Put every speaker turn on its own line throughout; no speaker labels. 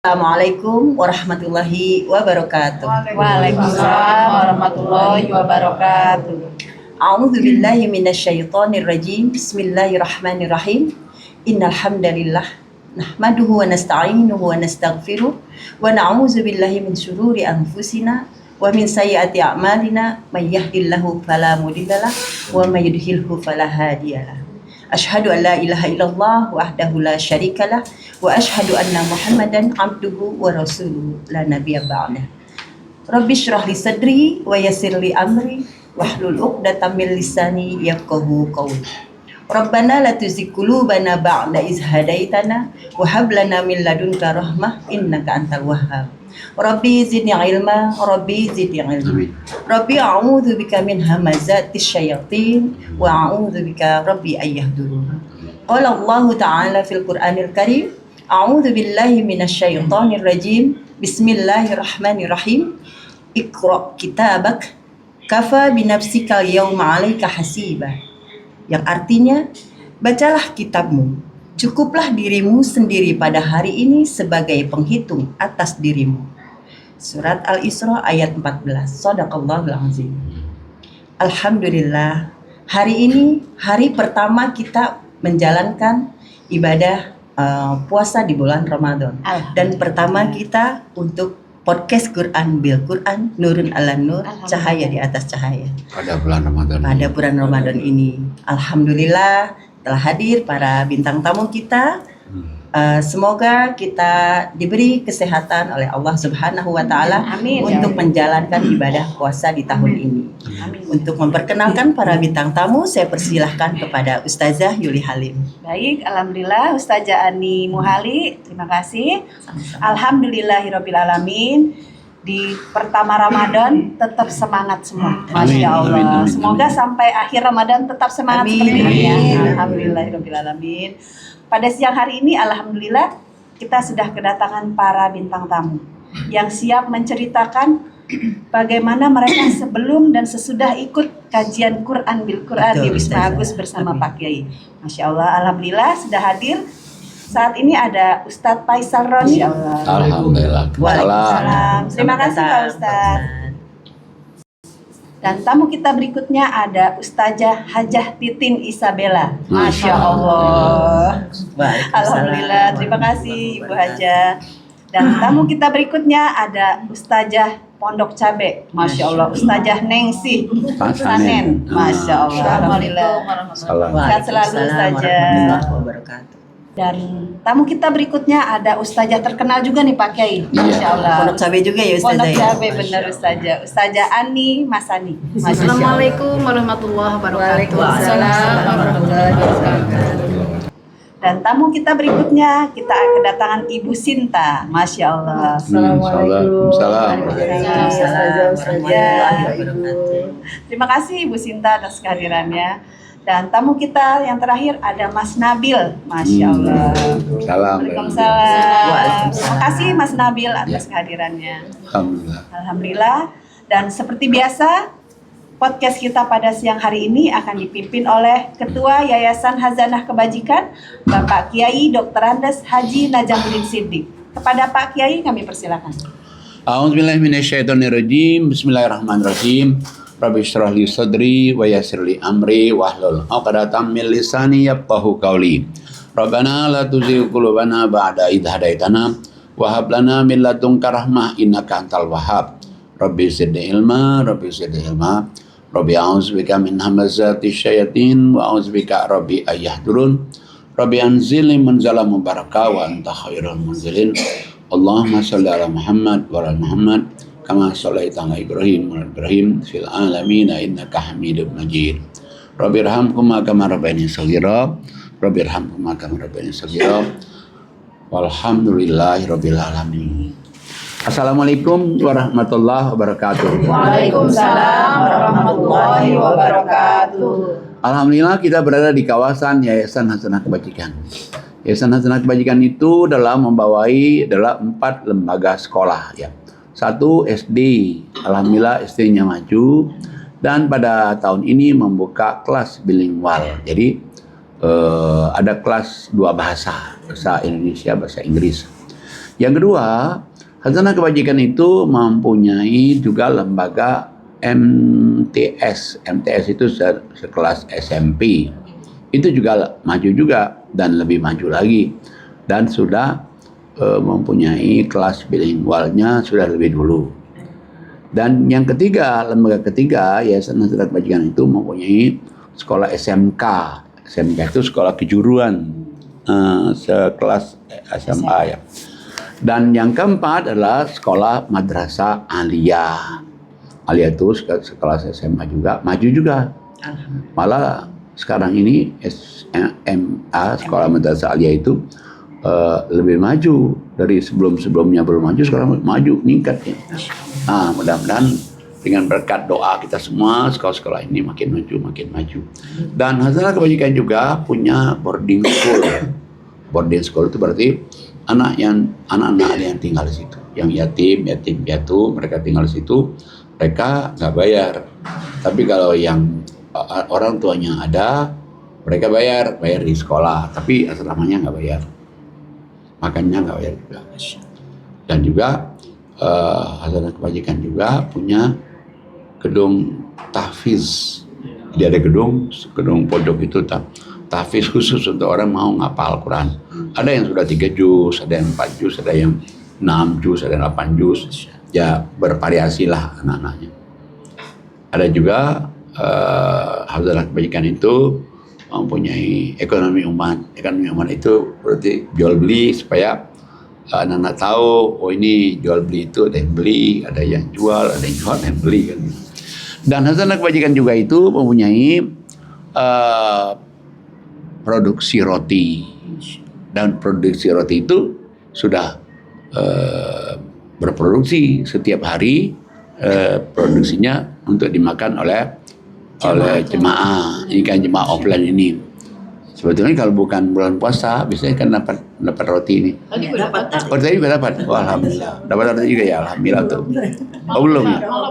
Assalamualaikum warahmatullahi wabarakatuh.
Waalaikumsalam warahmatullahi wabarakatuh.
A'udzu billahi minasyaitonir rajim. Bismillahirrahmanirrahim. Innal hamdalillah nahmaduhu wa nasta'inuhu wa nastaghfiruh wa na'udzu billahi min syururi anfusina wa min sayyiati a'malina may yahdihillahu fala mudhillalah wa may yudhlilhu fala hadiyalah. Asyhadu an la ilaha illallah wahdahu la syarikalah wa asyhadu anna Muhammadan abduhu wa rasuluhu la nabiyya ba'dah. Rabbi shrah li sadri wa yassir li amri wahlul 'uqdatam min lisani yafqahu qawli. Rabbana la tuzigh qulubana ba'da idh hadaitana wa hab lana min ladunka rahmah innaka antal wahhab. Rabbi zidni ilma, Rabbi zidni ilma. Rabbi a'udzu bika min hamazatis syayatin wa a'udzu bika Rabbi ayyahdurun. Qala Allah Ta'ala fil Qur'anil Karim, a'udzu billahi minasyaitonir rajim. Bismillahirrahmanirrahim. Iqra kitabak kafa binafsika yawma 'alaika hasiba. Yang artinya, bacalah kitabmu. Cukuplah dirimu sendiri pada hari ini sebagai penghitung atas dirimu. Surat Al-Isra ayat 14. Shadaqallahul azim. Alhamdulillah, hari ini hari pertama kita menjalankan ibadah puasa di bulan Ramadan. Dan pertama kita untuk podcast Quran bil Quran, Nurun ala Nur, cahaya di atas cahaya.
Pada bulan Ramadan.
Pada bulan Ramadan ini, alhamdulillah telah hadir para bintang tamu kita. Semoga kita diberi kesehatan oleh Allah Subhanahu wa Ta'ala untuk menjalankan ibadah puasa di tahun ini.
Amin.
Untuk memperkenalkan para bintang tamu, saya persilahkan kepada Ustazah Yuli Halim.
Baik, alhamdulillah Ustazah Ani Muhali, terima kasih.
Sama-sama.
Alhamdulillahirabbil alamin. Di pertama Ramadan tetap semangat semua. Masya Allah.
Amin.
Semoga sampai akhir Ramadan tetap semangat
Amin.
seperti ini ya.
Amin.
Alhamdulillahirabbil alamin. Pada siang hari ini alhamdulillah kita sudah kedatangan para bintang tamu yang siap menceritakan bagaimana mereka sebelum dan sesudah ikut kajian Quran bil Quran
Betul,
di Wisma
Ustazah.
Agus bersama
Amin.
Pak Kiai. Masya Allah, alhamdulillah sudah hadir. Saat ini ada Ustadz Faisal Roni.
Alhamdulillah.
Waalaikumsalam. Terima
Selamat
kasih
datang,
Pak Ustadz. Dan tamu kita berikutnya ada Ustazah Hajah Titin Isabella. Masya Allah.
Waalaikumsalam.
Alhamdulillah, terima kasih Ibu Hajah. Dan tamu kita berikutnya ada Ustazah Pondok Cabe. Masya Allah, Ustazah Nengsi Sanen. Masya Allah, Alhamdulillah.
Salam.
Sehat selalu,
Waalaikumsalam
Ustazah.
warahmatullahi wabarakatuh.
Dan tamu kita berikutnya ada Ustazah terkenal juga nih Pak Kiai. Masya Allah.
Pondok cabe juga ya Ustazah.
Pondok
ya?
Cabe benar Ustazah. Ustazah Ani Masani. Masya Allah.
Assalamualaikum warahmatullahi wabarakatuh.
Waalaikumsalam warahmatullahi wabarakatuh. Dan tamu kita berikutnya kita kedatangan Ibu Sinta. Masya Allah.
Waalaikumsalam.
Waalaikumsalam warahmatullahi wabarakatuh.
Terima kasih Ibu Sinta atas kehadirannya. Dan tamu kita yang terakhir ada Mas Nabil. Masya Allah.
Salam.
Waalaikumsalam. Terima kasih Mas Nabil atas kehadirannya.
Alhamdulillah.
Alhamdulillah. Dan seperti biasa, podcast kita pada siang hari ini akan dipimpin oleh Ketua Yayasan Hazanah Kebajikan, Bapak Kiai Dr. Andes Haji Najamuddin Siddiq. Kepada Pak Kiai kami persilakan.
A'udzubillahi minasyaitonirrajim. Bismillahirrahmanirrahim. Rabbi shrah li sadri wa yassir li amri wahlul 'uqdatam min lisani yafqahu qawli. Rabbana la tuzigh qulubana ba'da idh hadaitana wa hab lana min ladunka rahmah innaka antal wahhab. Rabbi zidni ilma, Rabbi zidni ilma. Rabbi a'udzubika min hamazatis syayatin wa a'udzubika Rabbi ayyahdurun. Rabbi anzilni munzala mubaraka wa anta khairul munzilin. Allahumma shalli ala Muhammad wa ala Muhammad kama shallaita ala Ibrahim wa ala Ibrahim fil alamin innaka Hamidum Majid. Rabbi irhamhuma kama rabbayani shaghira. Rabbi irhamhuma kama rabbayani shaghira. Walhamdulillahi rabbil alamin. Assalamualaikum warahmatullahi wabarakatuh.
Waalaikumsalam warahmatullahi wabarakatuh.
Alhamdulillah kita berada di kawasan Yayasan Hazanah Kebajikan. Yayasan Hazanah Kebajikan itu adalah 4 lembaga sekolah ya. 1 SD, alhamdulillah SD-nya maju, dan pada tahun ini membuka kelas bilingual. Jadi ada kelas 2 bahasa Indonesia, bahasa Inggris. Yang kedua, Hazanah Kebajikan itu mempunyai juga lembaga MTS. MTS itu sekelas SMP. Itu juga maju juga dan lebih maju lagi. Dan sudah mempunyai kelas bilingualnya sudah lebih dulu. Dan yang ketiga, lembaga ketiga, Yayasan Hazanah Kebajikan itu mempunyai sekolah SMK. SMK itu sekolah kejuruan, sekelas SMA ya. Dan yang keempat adalah sekolah madrasah aliyah. Aliyah itu sekelas SMA juga, maju juga. Malah sekarang ini SMA, sekolah madrasah aliyah itu lebih maju dari sebelumnya belum maju, sekarang maju, meningkat ya. Nah, mudah-mudahan dengan berkat doa kita semua, sekolah-sekolah ini makin maju. Dan Hazanah Kebajikan juga punya boarding school. Boarding school itu berarti anak-anak yang tinggal di situ, yang yatim piatu, mereka tinggal di situ, mereka nggak bayar. Tapi kalau yang orang tuanya ada, mereka bayar di sekolah, tapi asramanya nggak bayar, makannya nggak bayar juga. Dan juga Hazanah Kebajikan juga punya gedung tahfiz. Dia ada gedung pojok itu tahfiz khusus untuk orang mau ngapal Quran. Ada yang sudah 3 juz, ada yang 4 juz, ada yang 6 juz, ada yang 8 juz. Ya bervariasi lah anak-anaknya. Ada juga Hazanah Kebajikan itu mempunyai ekonomi umat. Ekonomi umat itu berarti jual beli supaya anak-anak tahu, oh ini jual beli itu ada yang beli, ada yang jual, ada yang beli kan. Dan Hazanah Kebajikan juga itu mempunyai produksi roti. Dan produksi roti itu sudah berproduksi setiap hari, produksinya untuk dimakan oleh jemaah. Ini kan jemaah offline ini. Sebetulnya kalau bukan bulan puasa, biasanya kan dapat roti ini.
Tadi gue dapat.
Oh, tadi juga dapat. Oh, alhamdulillah. Dapat roti juga ya, alhamdulillah tuh. Oh, belum ya? Oh,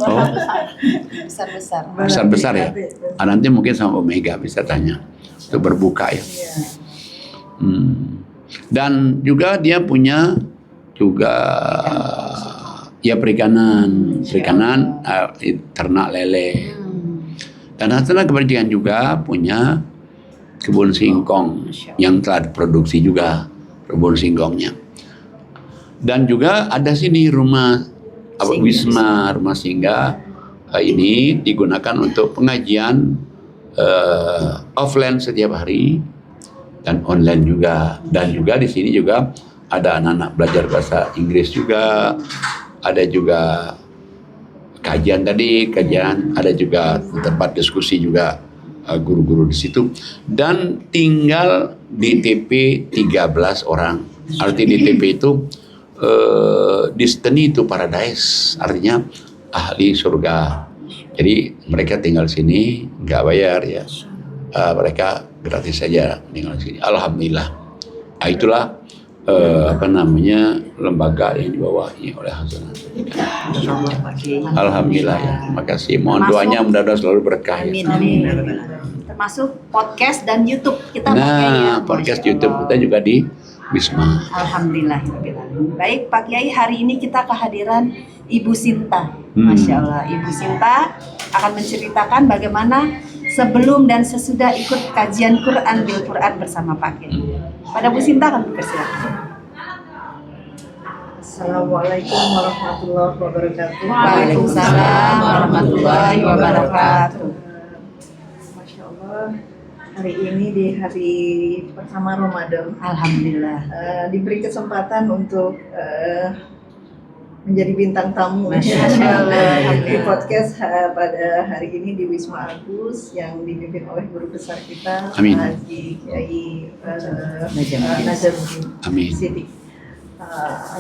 besar ya. Nanti mungkin sama Omega bisa tanya untuk berbuka ya. Dan juga dia punya juga ya perikanan, ternak lele. Dan Hazanah Kebajikan juga punya kebun singkong yang telah diproduksi juga, kebun singkongnya. Dan juga ada sini rumah rumah singgah ini digunakan untuk pengajian offline setiap hari dan online juga. Dan juga di sini juga ada anak-anak belajar bahasa Inggris juga, ada juga kajian, ada juga tempat diskusi juga guru-guru di situ. Dan tinggal di TP 13 orang. Arti di TP itu destiny to paradise, artinya ahli surga. Jadi mereka tinggal sini nggak bayar ya, mereka gratis saja tinggal sini. Alhamdulillah. Itulah lembaga yang dibawahi oleh Hazanah. Alhamdulillah ya. Terima kasih. Mohon doanya mudah-mudahan selalu berkah. Ya.
Amin. Termasuk podcast dan YouTube kita pakai ya.
Podcast YouTube kita juga di Wisma.
Alhamdulillah. Baik Pak Kiai, hari ini kita kehadiran Ibu Sinta. Masya Allah, Ibu Sinta akan menceritakan bagaimana sebelum dan sesudah ikut kajian Quran bil Quran bersama Pak Kiai. Pada Bu Sinta kami persilakan.
Assalamualaikum warahmatullahi wabarakatuh.
Waalaikumsalam warahmatullahi wabarakatuh.
Masya Allah, hari ini di hari pertama Ramadan,
Alhamdulillah.
Diberi kesempatan untuk menjadi bintang tamu di podcast pada hari ini di Wisma Agus yang dipimpin oleh guru besar kita,
Amin.
Haji Kiai
Najamuddin
Amin.
Siddiq.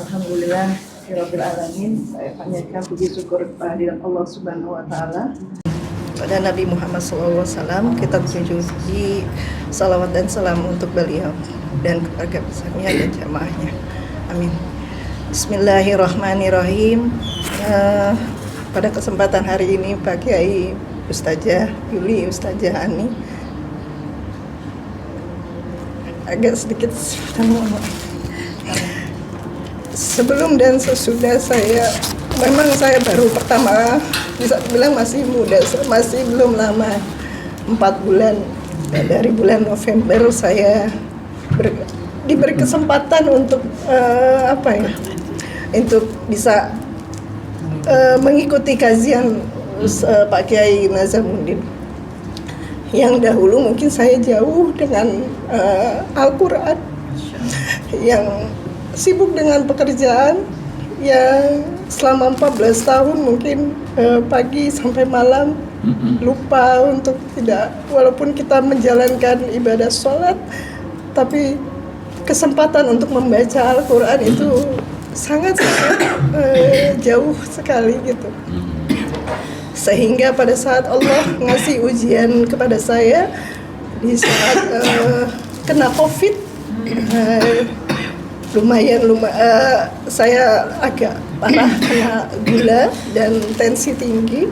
Alhamdulillah, Rabbil Alamin. Saya panjatkan puji syukur kehadiran Allah Subhanahu Wa Taala pada Nabi Muhammad SAW. Kita berpuji salawat dan salam untuk beliau dan keluarga besarnya dan jamaahnya. Amin. Bismillahirrahmanirrahim. Pada kesempatan hari ini Pak Kiai, Ustazah Yuli, Ustazah Ani, agak sedikit sebelum dan sesudah saya, memang saya baru pertama, bisa bilang masih muda, masih belum lama, 4 bulan. Dari bulan November saya diberi kesempatan untuk untuk bisa mengikuti kajian Pak Kiai Nazamuddin. Yang dahulu mungkin saya jauh dengan Al-Quran, yang sibuk dengan pekerjaan, yang selama 14 tahun mungkin pagi sampai malam lupa untuk tidak, walaupun kita menjalankan ibadah sholat, tapi kesempatan untuk membaca Al-Quran itu sangat jauh sekali gitu. Sehingga pada saat Allah ngasih ujian kepada saya di saat kena COVID, saya agak parah kena gula dan tensi tinggi.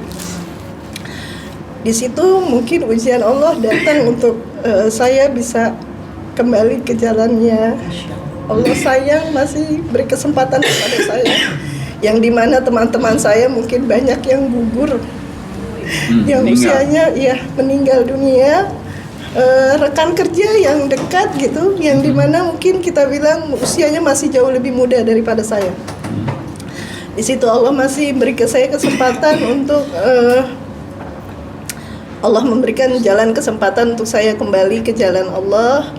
Di situ mungkin ujian Allah datang untuk saya bisa kembali ke jalannya. Allah sayang masih beri kesempatan kepada saya, yang dimana teman-teman saya mungkin banyak yang gugur, yang usianya meninggal dunia. Rekan kerja yang dekat gitu, yang dimana mungkin kita bilang usianya masih jauh lebih muda daripada saya. Di situ Allah masih beri ke saya kesempatan untuk Allah memberikan jalan kesempatan untuk saya kembali ke jalan Allah,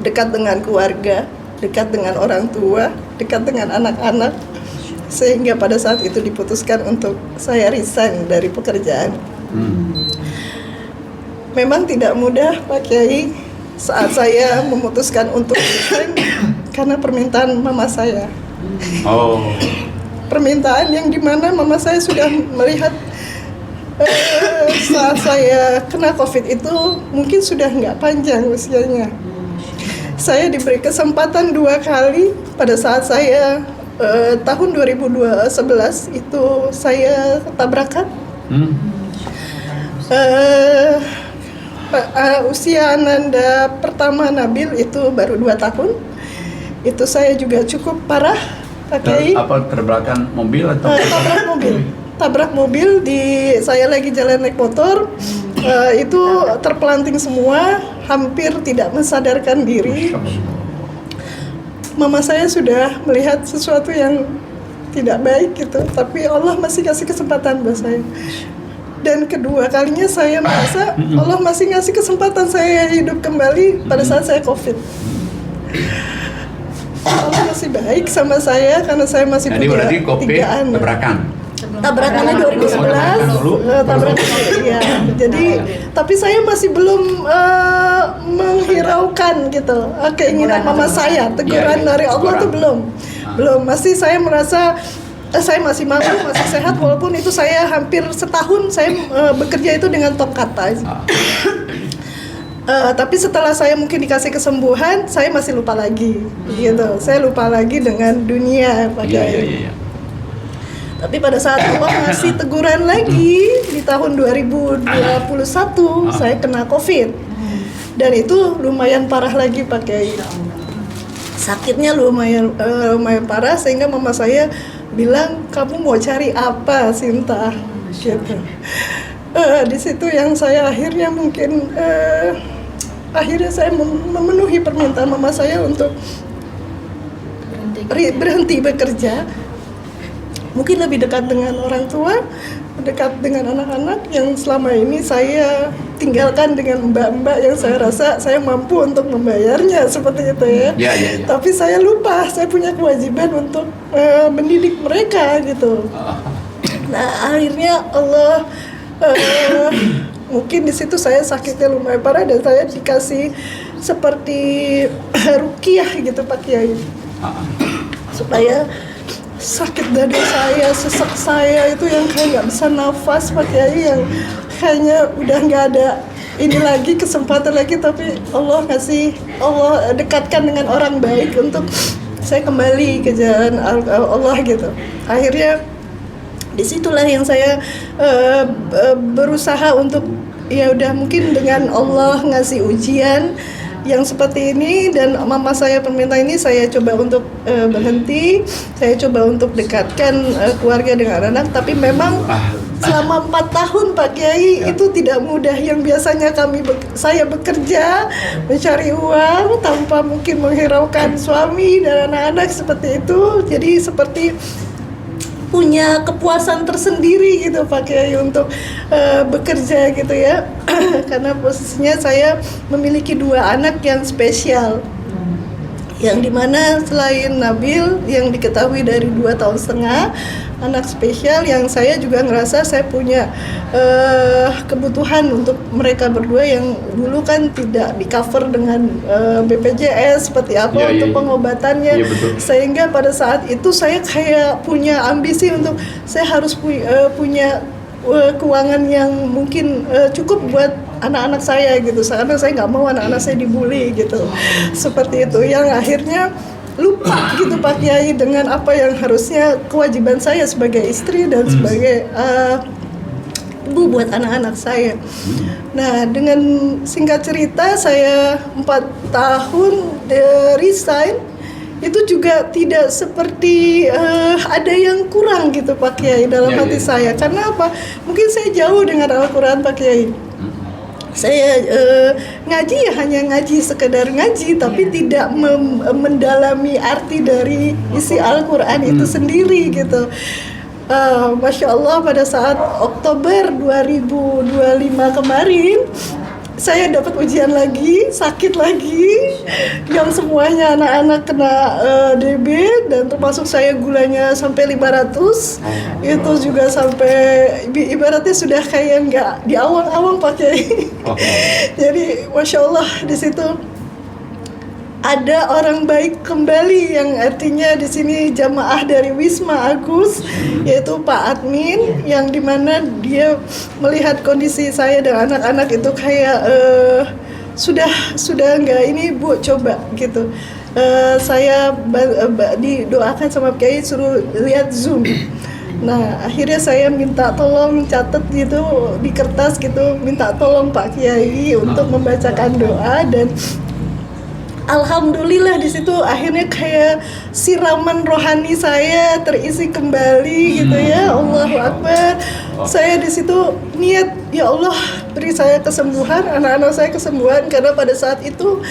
dekat dengan keluarga, dekat dengan orang tua, dekat dengan anak-anak, sehingga pada saat itu diputuskan untuk saya resign dari pekerjaan. Memang tidak mudah Pak Kiai saat saya memutuskan untuk resign karena permintaan mama saya. Permintaan yang dimana mama saya sudah melihat saat saya kena COVID itu mungkin sudah nggak panjang usianya. Saya diberi kesempatan 2 kali pada saat saya tahun 2011 itu saya tabrakan. Usia Ananda pertama Nabil itu baru 2 tahun. Itu saya juga cukup parah, Pak Kiai.
Apa terbelakang mobil atau?
Tabrak mobil saya lagi jalan naik motor. Itu terpelanting semua, hampir tidak mensadarkan diri. Mama saya sudah melihat sesuatu yang tidak baik gitu, tapi Allah masih kasih kesempatan buat saya. Dan kedua kalinya saya merasa Allah masih ngasih kesempatan saya hidup kembali pada saat saya COVID. Allah masih baik sama saya karena saya masih punya 3 anak. Tabrakannya 2011, tabrakannya Jadi, tapi saya masih belum menghiraukan gitu keinginan mama saya. Teguran dari Allah tuh belum. Masih saya merasa saya masih mampu, masih sehat, walaupun itu saya hampir setahun saya bekerja itu dengan tongkat aja. Tapi setelah saya mungkin dikasih kesembuhan, saya masih lupa lagi, gitu. Saya lupa lagi dengan dunia, Pak Kiai. Tapi pada saat Allah ngasih teguran lagi di tahun 2021, saya kena COVID, dan itu lumayan parah lagi, Pak Kiai. Sakitnya lumayan parah sehingga mama saya bilang, kamu mau cari apa, Sinta? Gitu. Di situ yang saya akhirnya mungkin akhirnya saya memenuhi permintaan mama saya untuk berhenti bekerja, mungkin lebih dekat dengan orang tua, dekat dengan anak-anak yang selama ini saya tinggalkan dengan mbak-mbak yang saya rasa saya mampu untuk membayarnya seperti itu ya. Tapi saya lupa, saya punya kewajiban untuk mendidik mereka gitu. Nah akhirnya Allah mungkin di situ saya sakitnya lumayan parah dan saya dikasih seperti ruqyah gitu Pak Kiai, supaya sakit dada saya, sesak saya itu yang kayak nggak bisa nafas Pak Kiai, yang kayaknya udah nggak ada ini lagi, kesempatan lagi, tapi Allah dekatkan dengan orang baik untuk saya kembali ke jalan Allah gitu. Akhirnya disitulah yang saya berusaha untuk ya udah mungkin dengan Allah ngasih ujian, yang seperti ini dan mama saya pemerintah ini saya coba untuk berhenti, saya coba untuk dekatkan keluarga dengan anak, tapi memang selama 4 tahun Pak Kiai itu tidak mudah. Yang biasanya saya bekerja mencari uang tanpa mungkin menghiraukan suami dan anak-anak seperti itu, jadi seperti punya kepuasan tersendiri gitu Pak Kiai untuk bekerja gitu ya. Karena posisinya saya memiliki 2 anak yang spesial, yang dimana selain Nabil yang diketahui dari 2,5 tahun, anak spesial yang saya juga ngerasa saya punya kebutuhan untuk mereka berdua yang dulu kan tidak di cover dengan BPJS seperti apa untuk pengobatannya. Sehingga pada saat itu saya kayak punya ambisi untuk saya harus punya keuangan yang mungkin cukup buat anak-anak saya gitu, karena saya nggak mau anak-anak saya dibully gitu, seperti itu yang akhirnya lupa gitu Pak Kiai dengan apa yang harusnya kewajiban saya sebagai istri dan sebagai ibu buat anak-anak saya. Nah, dengan singkat cerita saya 4 tahun resign itu juga tidak seperti ada yang kurang gitu Pak Kiai dalam hati saya. Karena apa? Mungkin saya jauh dengan Al-Quran Pak Kiai. Saya ngaji ya hanya ngaji, sekedar ngaji, tapi tidak mendalami arti dari isi Al-Quran itu sendiri gitu. Masya Allah, pada saat Oktober 2025 kemarin saya dapat ujian lagi, sakit lagi, yang semuanya anak-anak kena DB dan termasuk saya gulanya sampai 500. Itu juga sampai ibaratnya sudah kayak nggak di awang-awang pakai. Jadi Masya Allah di situ ada orang baik kembali, yang artinya di sini jamaah dari Wisma Agus, yaitu Pak Admin, yang dimana dia melihat kondisi saya dan anak-anak itu kayak sudah nggak ini Bu, coba gitu. Saya didoakan sama Kiai suruh lihat Zoom. Nah, akhirnya saya minta tolong catat gitu di kertas gitu, minta tolong Pak Kiai untuk membacakan doa, dan alhamdulillah di situ akhirnya kayak siraman rohani saya terisi kembali gitu ya. Allahu Akbar. Saya di situ niat, ya Allah beri saya kesembuhan, anak-anak saya kesembuhan, karena pada saat itu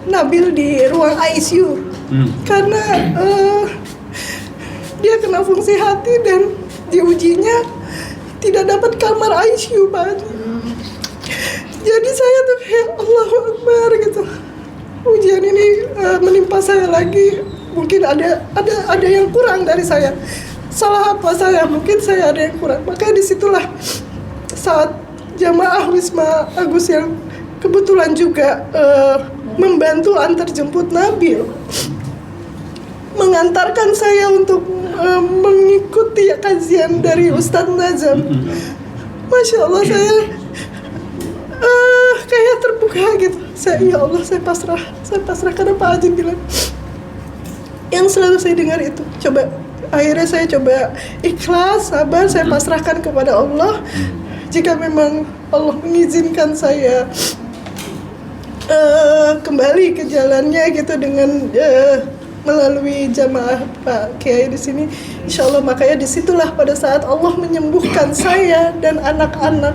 Nabil di ruang ICU karena dia kena fungsi hati dan diujinya tidak dapat kamar ICU Pak. Jadi saya tuh kayak Allahu Akbar gitu. Ujian ini menimpa saya lagi, mungkin ada yang kurang dari saya. Salah apa saya? Mungkin saya ada yang kurang. Maka disitulah saat jamaah Wisma Agus yang kebetulan juga membantu antar jemput Nabil, mengantarkan saya untuk mengikuti kajian dari Ustadz Nazam. Masya Allah, saya kayak terbuka gitu. Ya Allah, saya pasrah karena Pak Haji bilang yang selalu saya dengar itu, coba. Akhirnya saya coba ikhlas, sabar, saya pasrahkan kepada Allah. Jika memang Allah mengizinkan saya kembali ke jalannya gitu dengan melalui jamaah Pak Kiai di sini, insya Allah. Makanya disitulah pada saat Allah menyembuhkan saya dan anak-anak,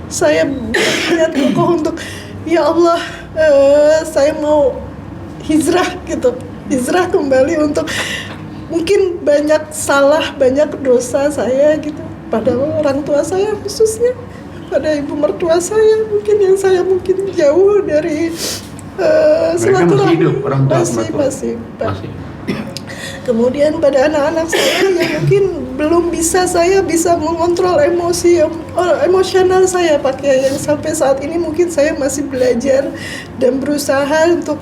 saya berniat kokoh untuk, ya Allah, saya mau hijrah gitu, hijrah kembali untuk, mungkin banyak salah, banyak dosa saya gitu pada orang tua saya, khususnya pada ibu mertua saya, mungkin yang saya mungkin jauh dari silaturahmi.
Masih hidup orang tua?
Masih. Kemudian pada anak-anak saya yang mungkin belum bisa, saya bisa mengontrol emosional saya Pak Kiai, yang sampai saat ini mungkin saya masih belajar dan berusaha untuk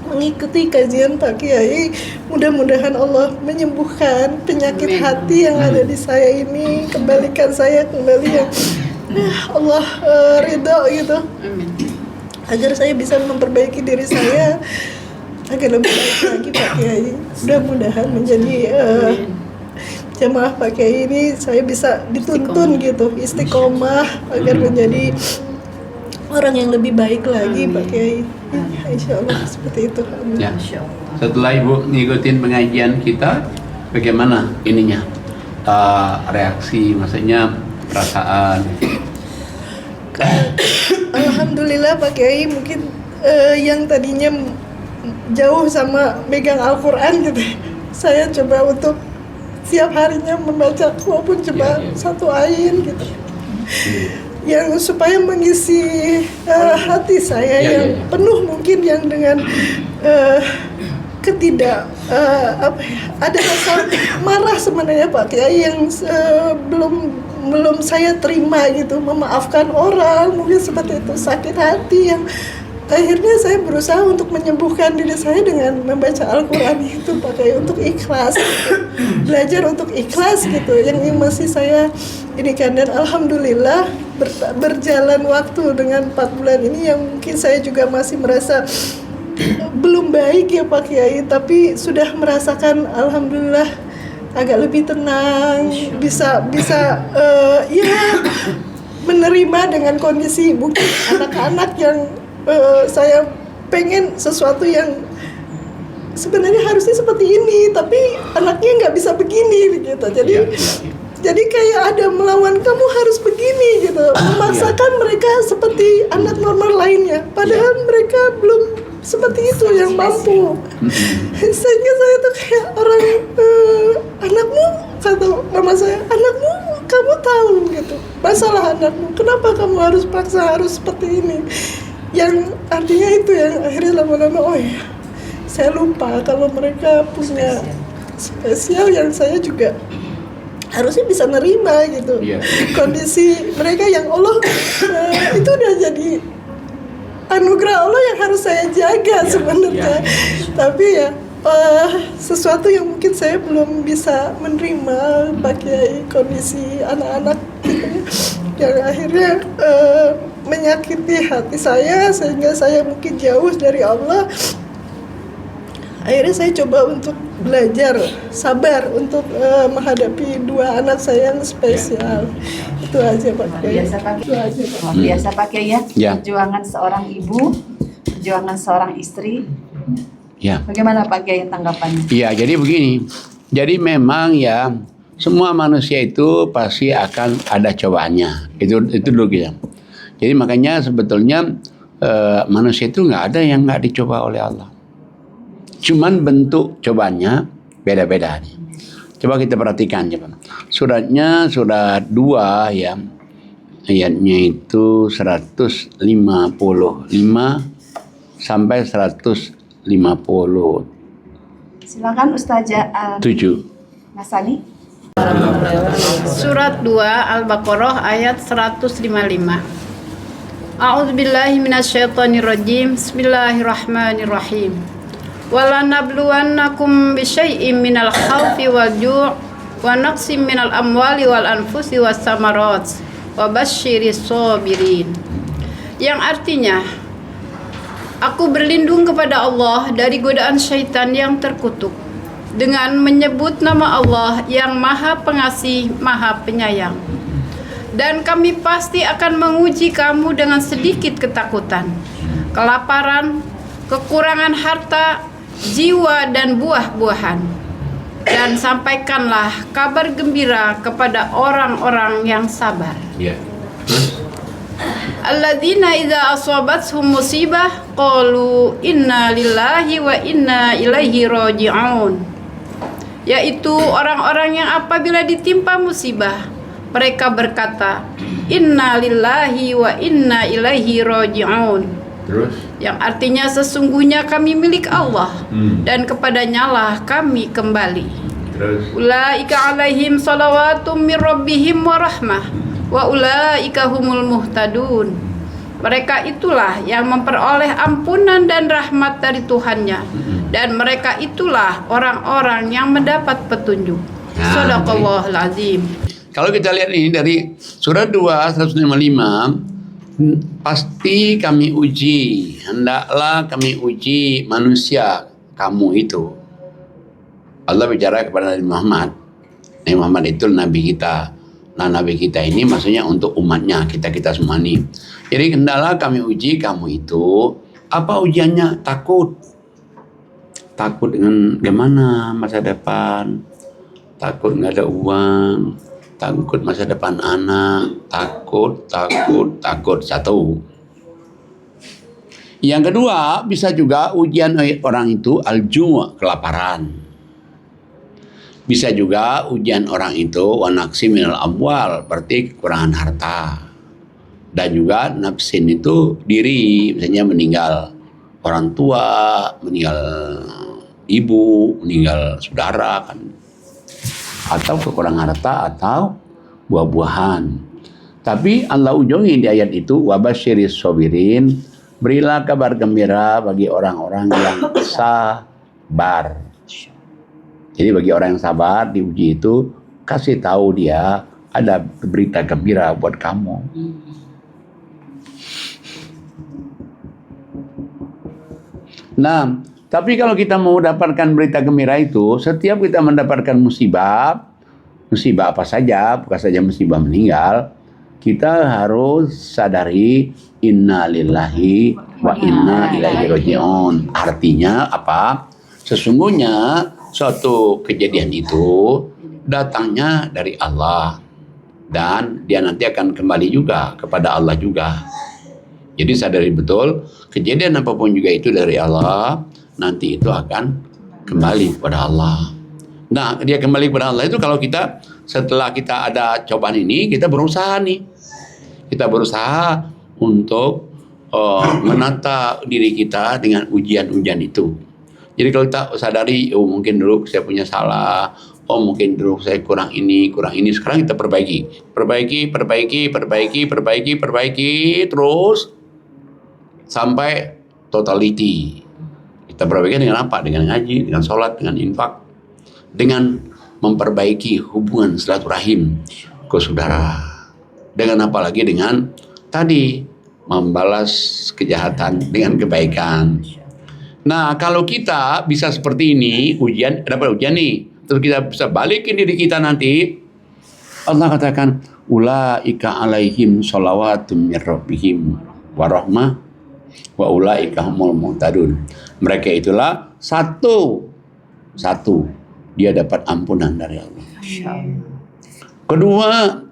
mengikuti kajian Pak Kiai. Mudah-mudahan Allah menyembuhkan penyakit hati yang ada di saya ini, kembalikan saya kembali yang Allah ridho gitu, agar saya bisa memperbaiki diri saya agar lebih baik lagi Pak Kiai. Mudah-mudahan menjadi jamaah Pak Kiai ini saya bisa dituntun gitu, istiqomah, agar menjadi orang yang lebih baik lagi Pak Kiai. Ya, insya Allah seperti itu. Amin.
Ya. Setelah Ibu ngikutin pengajian kita, bagaimana ininya reaksi, maksudnya perasaan?
Alhamdulillah Pak Kiai, mungkin yang tadinya jauh sama megang Al-Quran gitu, saya coba untuk setiap harinya membaca walaupun cuma satu ayat gitu, yang supaya mengisi hati saya yang penuh mungkin yang dengan ada rasa marah sebenarnya Pak Kiai yang belum saya terima gitu, memaafkan orang mungkin seperti itu, sakit hati yang akhirnya saya berusaha untuk menyembuhkan diri saya dengan membaca Al-Quran itu Pak Kiai, untuk ikhlas gitu. Belajar untuk ikhlas gitu yang masih saya ini kan, dan alhamdulillah berjalan waktu dengan 4 bulan ini yang mungkin saya juga masih merasa belum baik ya Pak Kiai, tapi sudah merasakan alhamdulillah agak lebih tenang, bisa ya menerima dengan kondisi mungkin anak-anak yang saya pengen sesuatu yang sebenarnya harusnya seperti ini, tapi anaknya nggak bisa begini gitu. Jadi kayak ada melawan, kamu harus begini gitu, memaksakan mereka seperti anak normal lainnya, padahal mereka belum seperti itu yang mampu. Sehingga saya tuh kayak orang, anakmu, kata mama saya, anakmu kamu tahu gitu masalah anakmu, kenapa kamu harus paksa harus seperti ini, yang artinya itu yang akhirnya lama-lama oh ya saya lupa kalau mereka punya spesial yang saya juga harusnya bisa nerima gitu. Kondisi mereka yang Allah itu udah jadi anugerah Allah yang harus saya jaga sebenarnya. Tapi ya sesuatu yang mungkin saya belum bisa menerima pakai kondisi anak-anak gitu, yang akhirnya menyakiti hati saya sehingga saya mungkin jauh dari Allah. Akhirnya saya coba untuk belajar sabar untuk menghadapi 2 anak saya yang spesial. Itu aja Pak Kiai.
Biasa Pak
Itu aja Pak.
Biasa Pak Kiai ya. Perjuangan seorang ibu, perjuangan seorang istri.
Ya.
Bagaimana Pak Kiai tanggapannya?
Iya, jadi begini. Jadi memang ya semua manusia itu pasti akan ada cobaannya. Itu dulu gitu. Jadi makanya sebetulnya manusia itu nggak ada yang nggak dicoba oleh Allah. Cuman bentuk cobanya beda-beda nih. Coba kita perhatikan coba. Suratnya surat 2 ya. Ayatnya itu 155 sampai 150.
Silakan Ustazah
7.
Nasani.
Surat 2 Al-Baqarah ayat 155. A'udzubillahi minasyaitonirrajim. Bismillahirrahmanirrahim. Walanabluwannakum bisyai'im minal khawfi wal ju' wa naqsim minal amwali wal anfusi was samarat wa basyiris sabirin. Yang artinya, aku berlindung kepada Allah dari godaan syaitan yang terkutuk dengan menyebut nama Allah yang Maha Pengasih, Maha Penyayang. Dan kami pasti akan menguji kamu dengan sedikit ketakutan, kelaparan, kekurangan harta, jiwa dan buah-buahan. Dan sampaikanlah kabar gembira kepada orang-orang yang sabar. Alladzina idza asabathum musibah qalu inna lillahi wa inna ilaihi raji'un. Yaitu orang-orang yang apabila ditimpa musibah mereka berkata inna lillahi wa inna ilaihi raji'un.
Terus?
Yang artinya sesungguhnya kami milik Allah dan kepadanya lah kami kembali.
Terus?
Ulaika alaihim salawatum mir rabbihim wa rahmah wa ulaika humul muhtadun. Mereka itulah yang memperoleh ampunan dan rahmat dari Tuhannya, dan mereka itulah orang-orang yang mendapat petunjuk. Shadaqallahul azim.
Kalau kita lihat ini dari surat 2 155, pasti kami uji, hendaklah kami uji manusia kamu itu. Allah bicara kepada Nabi Muhammad. Nabi Muhammad itu Nabi kita. Nah, Nabi kita ini maksudnya untuk umatnya, kita semua nih. Jadi kendala kami uji kamu itu, apa ujiannya? Takut. Takut dengan gimana masa depan, takut nggak ada uang, takut masa depan anak, takut. Satu. Yang kedua, bisa juga ujian orang itu al-ju', kelaparan. Bisa juga ujian orang itu wanaksi minal amwal, berarti kekurangan harta. Dan juga nafsin itu diri, misalnya meninggal orang tua, meninggal ibu, meninggal saudara kan. Atau kekurangan harta atau buah-buahan. Tapi Allah ujungi di ayat itu wabasyiris sobirin, berilah kabar gembira bagi orang-orang yang sabar. Jadi bagi orang yang sabar diuji itu, kasih tahu dia ada berita gembira buat kamu. Nah, tapi kalau kita mau dapatkan berita gembira itu, setiap kita mendapatkan musibah apa saja, bukan saja musibah meninggal, kita harus sadari inna lillahi wa inna ilaihi raji'un. Artinya apa? Sesungguhnya suatu kejadian itu datangnya dari Allah dan dia nanti akan kembali juga kepada Allah juga. Jadi sadari betul kejadian apapun juga itu dari Allah, nanti itu akan kembali kepada Allah. Nah, dia kembali kepada Allah itu kalau kita setelah kita ada cobaan ini, kita berusaha nih. Kita berusaha untuk menata diri kita dengan ujian-ujian itu. Jadi kalau kita sadari, oh mungkin dulu saya punya salah, oh mungkin dulu saya kurang ini, sekarang kita perbaiki, terus sampai totality. Kita perbaiki dengan apa? Dengan ngaji, dengan sholat, dengan infak, dengan memperbaiki hubungan silaturahim ke saudara. Dengan apa lagi? Dengan tadi membalas kejahatan dengan kebaikan. Nah, kalau kita bisa seperti ini, dapat ujian nih, terus kita bisa balikin diri kita nanti, Allah katakan, ulaika alaihim sholawatun min rabbihim wa rahmah wa ulaika humul muhtadun. Mereka itulah satu, dia dapat ampunan dari Allah. Kedua,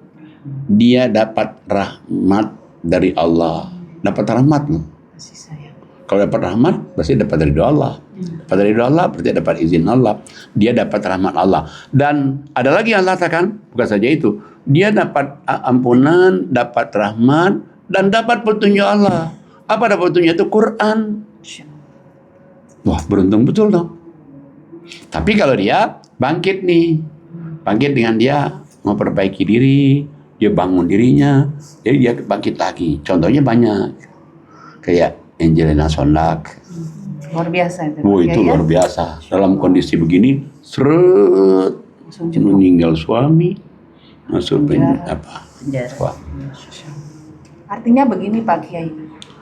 dia dapat rahmat dari Allah. Dapat rahmat loh. Kalau dapat rahmat, berarti dapat dari doa Allah. Dapat dari doa Allah, berarti dapat izin Allah. Dia dapat rahmat Allah. Dan ada lagi yang Allah katakan, bukan saja itu. Dia dapat ampunan, dapat rahmat, dan dapat petunjuk Allah. Apa dapat petunjuk itu? Quran. Wah, beruntung betul dong. Tapi kalau dia bangkit nih, bangkit dengan dia memperbaiki diri, dia bangun dirinya, jadi dia bangkit lagi. Contohnya banyak. Kayak Angelina Sondak.
Luar biasa itu.
Itu luar biasa. Dalam kondisi begini, meninggal suami, masuk penjara. Wah.
Artinya begini Pak Kiai.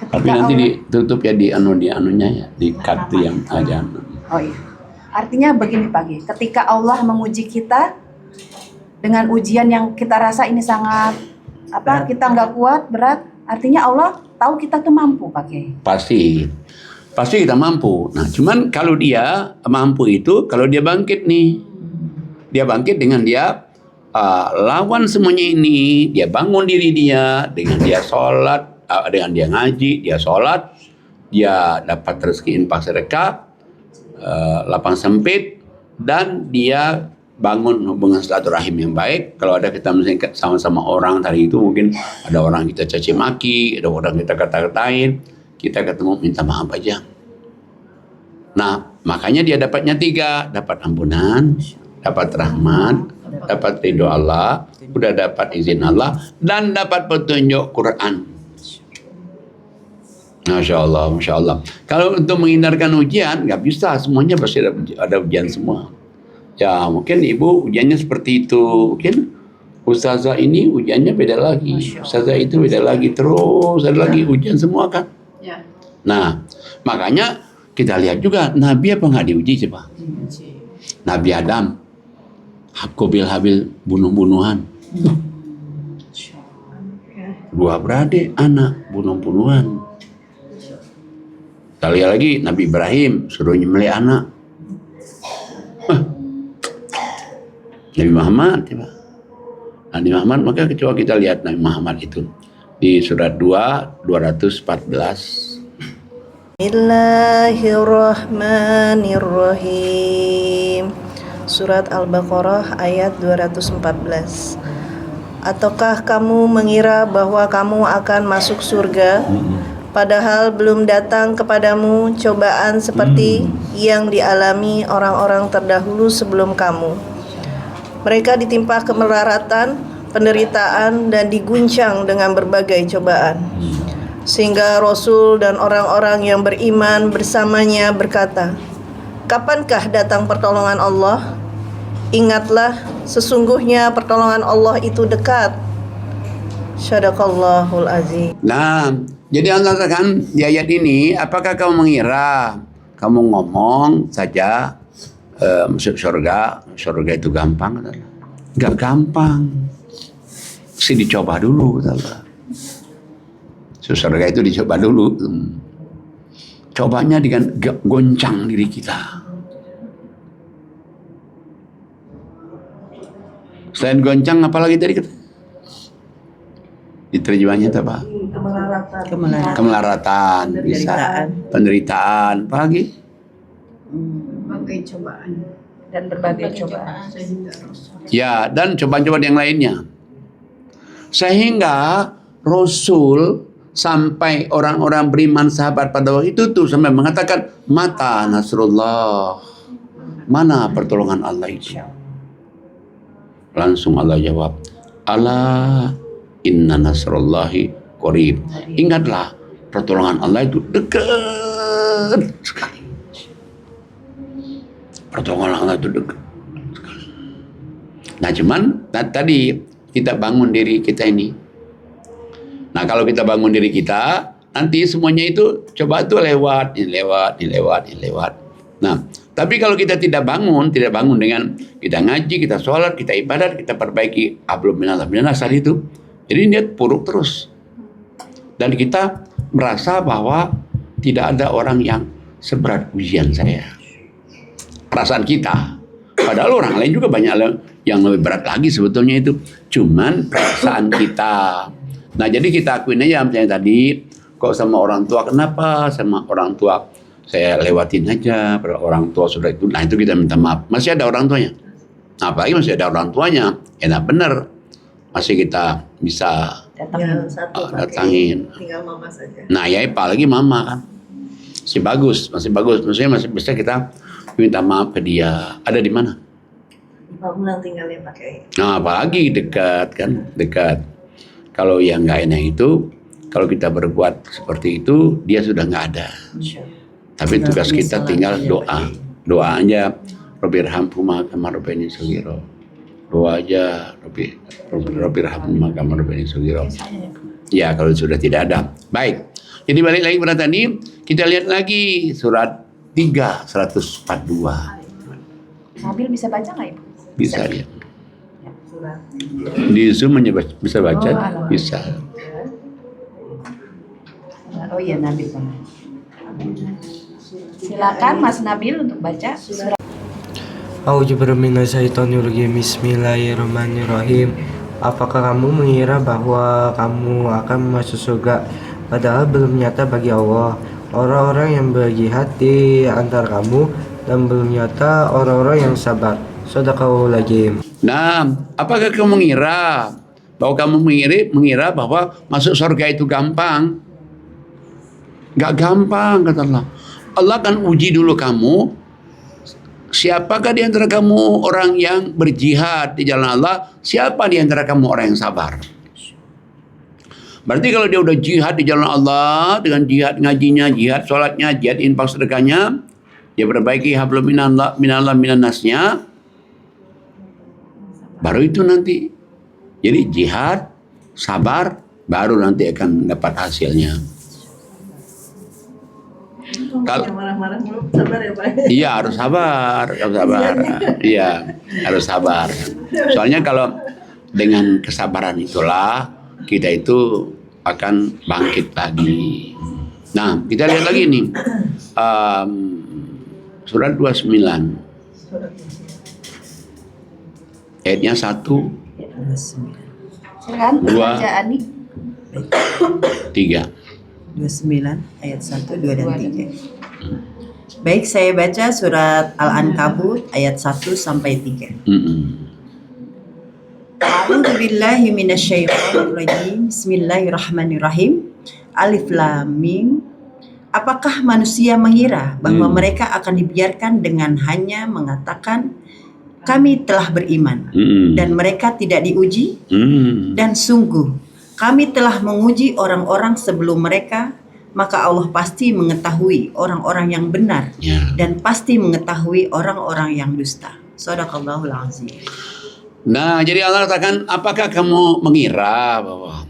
Tapi nanti ditutup ya di anunya ya, di kartu yang aja.
Oh iya. Artinya begini Pak Kiai. Ketika Allah menguji kita dengan ujian yang kita rasa ini sangat kita nggak kuat, berat, artinya Allah tahu kita tuh mampu Pak Kiai. Pasti
kita mampu. Nah, cuman kalau dia mampu itu, kalau dia bangkit nih, dia bangkit dengan dia lawan semuanya ini, dia bangun diri dia, dengan dia sholat, dengan dia ngaji, dia sholat, dia dapat rezeki infak sedekah, lapang sempit, dan dia bangun hubungan silaturahim yang baik. Kalau ada kita misalnya sama-sama orang tadi itu, mungkin ada orang kita caci maki, ada orang kita kata-katain, kita ketemu minta maaf aja. Nah, makanya dia dapatnya 3, dapat ampunan, dapat rahmat, dapat ridho Allah, udah dapat izin Allah, dan dapat petunjuk Quran. Masya Allah. Kalau untuk menghindarkan ujian, nggak bisa, semuanya pasti ada ujian semua. Ya mungkin ibu ujiannya seperti itu, mungkin ustazah ini ujiannya beda lagi, ustazah itu beda lagi, terus ada lagi ujian semua kan.
Ya.
Nah, makanya kita lihat juga Nabi apa nggak diuji coba? Nabi Adam, Habil bunuh-bunuhan, 2 beradik, anak, bunuh-bunuhan. Sekali lagi Nabi Ibrahim suruh nyembelih anak. Nabi Muhammad tiba. Nabi Muhammad, maka coba kita lihat Nabi Muhammad itu di surat 2 214.
Bismillahirrahmanirrahim. Surat Al-Baqarah ayat 214. Ataukah kamu mengira bahwa kamu akan masuk surga, padahal belum datang kepadamu cobaan seperti yang dialami orang-orang terdahulu sebelum kamu. Mereka ditimpa kemelaratan, penderitaan, dan diguncang dengan berbagai cobaan. Sehingga Rasul dan orang-orang yang beriman bersamanya berkata, kapankah datang pertolongan Allah? Ingatlah, sesungguhnya pertolongan Allah itu dekat. Syadaqallahul azim.
Nah, jadi Allah katakan di ayat ini, apakah kamu mengira kamu ngomong saja masuk surga itu gampang? Enggak gampang. Mesti dicoba dulu, kata Allah. Surga itu dicoba dulu. Cobanya dengan goncang diri kita. Selain goncang, apalagi tadi kata? Diterjemahnya apa? Kemelaratan. Bisa. Penderitaan. Apalagi?
Berbagai cobaan.
Dan berbagai cobaan.
Ya, dan cobaan-cobaan yang lainnya. Sehingga Rasul sampai orang-orang beriman sahabat pada waktu itu tuh sampai mengatakan, mata nasrullah, mana pertolongan Allah itu? Langsung Allah jawab, ala inna nasrullahi qarib. Ingatlah, pertolongan Allah itu dekat sekali. Pertolongan Allah itu dekat sekali. Nah cuman tadi kita bangun diri kita ini. Nah kalau kita bangun diri kita, nanti semuanya itu coba tuh lewat. Nah, tapi kalau kita tidak bangun dengan kita ngaji, kita sholat, kita ibadat, kita perbaiki hablum minallah minas itu, jadi niat buruk terus. Dan kita merasa bahwa tidak ada orang yang seberat ujian saya. Perasaan kita. Padahal orang lain juga banyak yang lebih berat lagi sebetulnya itu. Cuman perasaan kita. Nah jadi kita akuin aja misalnya tadi, kok sama orang tua, kenapa sama orang tua saya lewatin aja, orang tua sudah itu, nah itu kita minta maaf. Masih ada orang tuanya. Nah, apalagi masih ada orang tuanya, enak bener. Masih kita bisa datangin.
Tinggal mama saja.
Nah ya apalagi mama kan. Masih bagus. Maksudnya masih bisa kita minta maaf ke dia. Ada di mana?
Pulang tinggalnya pakai.
Nah apalagi dekat. Kalau yang nggak enak itu, kalau kita berbuat seperti itu, dia sudah nggak ada. Tapi tugas kita tinggal doa. Doa aja, Rabbirhamhuma kama rabbayani shaghira. Doa aja, Rabbirhamhuma kama rabbayani shaghira. Ya, kalau sudah tidak ada. Baik. Jadi balik lagi pada tadi, kita lihat lagi surat 3 142.
Nabil bisa baca nggak Ibu?
Bisa ya. Di Zoom bisa baca? Bisa.
Oh iya Nabil. Silakan Mas Nabil untuk baca surat.
A'udzubillahiminasyaitonirrajim. Bismillahirrahmanirrahim. Apakah kamu mengira bahwa kamu akan masuk surga, padahal belum nyata bagi Allah orang-orang yang berjihad di antara kamu, dan belum nyata orang-orang yang sabar. Shadaqallahul azim.
Nah, apakah kamu mengira bahwa masuk surga itu gampang? Gak gampang, kata Allah. Allah akan uji dulu kamu. Siapakah di antara kamu orang yang berjihad di jalan Allah? Siapa di antara kamu orang yang sabar? Berarti kalau dia udah jihad di jalan Allah, dengan jihad ngajinya, jihad sholatnya, jihad infak sedekahnya, dia perbaiki hablum minallah minannasnya, baru itu nanti. Jadi jihad, sabar, baru nanti akan dapat hasilnya. Kalau
marah-marah belum sabar ya Pak.
Iya harus sabar. Iya harus sabar. Soalnya kalau dengan kesabaran itulah kita itu akan bangkit lagi. Nah, kita lihat lagi nih. Surat 29. Ayatnya 1,
Silakan,
Dua.
baca Ani.
3.
29 ayat 1, 2 dan 3. Baik, saya baca surat Al-Ankabut ayat 1 sampai 3. A'udzu billahi minasyaitonir rajim. Bismillahirrahmanirrahim. Alif Lam Mim. Apakah manusia mengira bahwa mereka akan dibiarkan dengan hanya mengatakan kami telah beriman dan mereka tidak diuji? Dan sungguh kami telah menguji orang-orang sebelum mereka, maka Allah pasti mengetahui orang-orang yang benar dan pasti mengetahui orang-orang yang dusta. Shadaqallahul azim.
Nah, jadi Allah katakan, apakah kamu mengira bahwa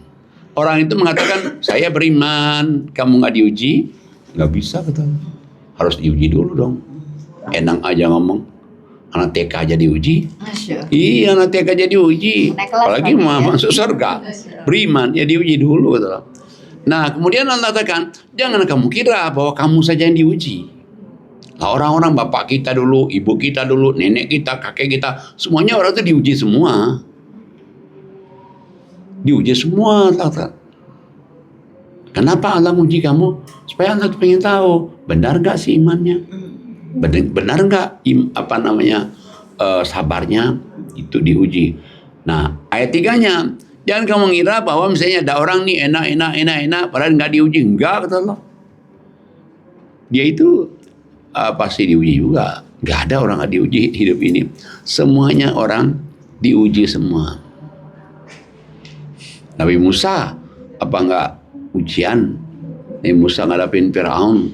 orang itu mengatakan saya beriman, kamu nggak diuji? Nggak bisa, kata Allah. Harus diuji dulu dong. Enak aja ngomong, anak TK aja diuji. Iya, anak TK aja diuji.
Naik kelas
Apalagi
lagi,
mau
ya.
masuk surga. Beriman, ya diuji dulu, kata Allah. Nah, kemudian Allah katakan, jangan kamu kira bahwa kamu saja yang diuji. Nah, orang-orang bapak kita dulu, ibu kita dulu, nenek kita, kakek kita, semuanya orang itu diuji semua. Diuji semua, kata. Kenapa Allah uji kamu? Supaya Allah pengen tahu, benar gak sih imannya? Benar gak sabarnya? Itu diuji. Nah, ayat 3-nya, jangan kamu ngira bahwa misalnya ada orang nih enak, padahal nggak diuji. Enggak, kata Allah. Dia itu pasti diuji juga. Nggak ada orang nggak diuji hidup ini. Semuanya orang diuji semua. Nabi Musa, apa nggak ujian? Nabi Musa ngadapin Fir'aun.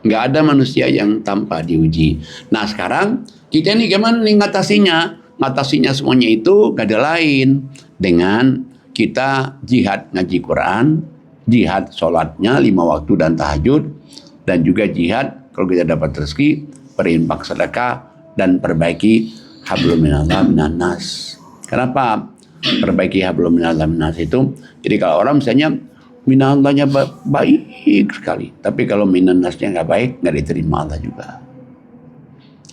Nggak ada manusia yang tanpa diuji. Nah, sekarang kita ini gimana nih ngatasinya? Ngatasinya semuanya itu gak ada lain dengan kita jihad ngaji Quran, jihad sholatnya 5 waktu dan tahajud, dan juga jihad kalau kita dapat rezeki berinfak sedekah dan perbaiki hablum minallah minan nas. Kenapa perbaiki hablum minallah minan nas itu? Jadi kalau orang misalnya minallahnya baik sekali, tapi kalau minan nasnya nggak baik, nggak diterima Allah juga.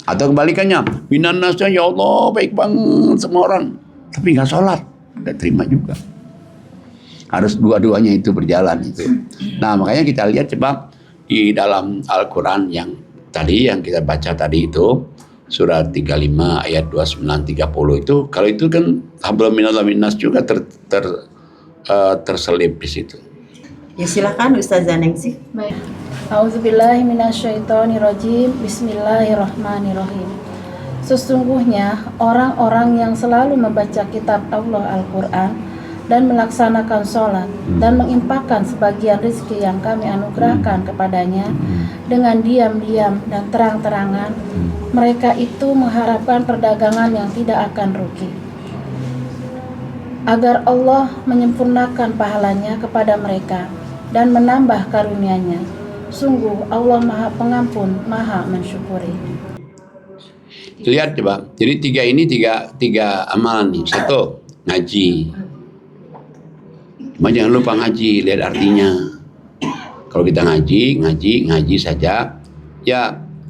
Atau kebalikannya, minan nasnya ya Allah baik banget semua orang, tapi nggak sholat, nggak terima juga. Harus dua-duanya itu berjalan itu. Nah, makanya kita lihat coba di dalam Al-Quran yang tadi yang kita baca tadi itu surat 35 ayat 29 30 itu, kalau itu kan hablum minallah minan nas juga terselip di situ.
Ya silakan Ustazah Nengsi.
Baik. Auzubillahi minasyaitonirrajim. Bismillahirrahmanirrahim. Sesungguhnya orang-orang yang selalu membaca kitab Allah Al-Quran dan melaksanakan sholat dan menginfakkan sebagian rezeki yang kami anugerahkan kepadanya dengan diam-diam dan terang-terangan, mereka itu mengharapkan perdagangan yang tidak akan rugi, agar Allah menyempurnakan pahalanya kepada mereka dan menambah karunia-Nya. Sungguh Allah Maha Pengampun, Maha Mensyukuri.
Lihat coba. Jadi tiga amalan nih. Satu, ngaji. Cuma jangan lupa ngaji, lihat artinya. Kalau kita ngaji saja, ya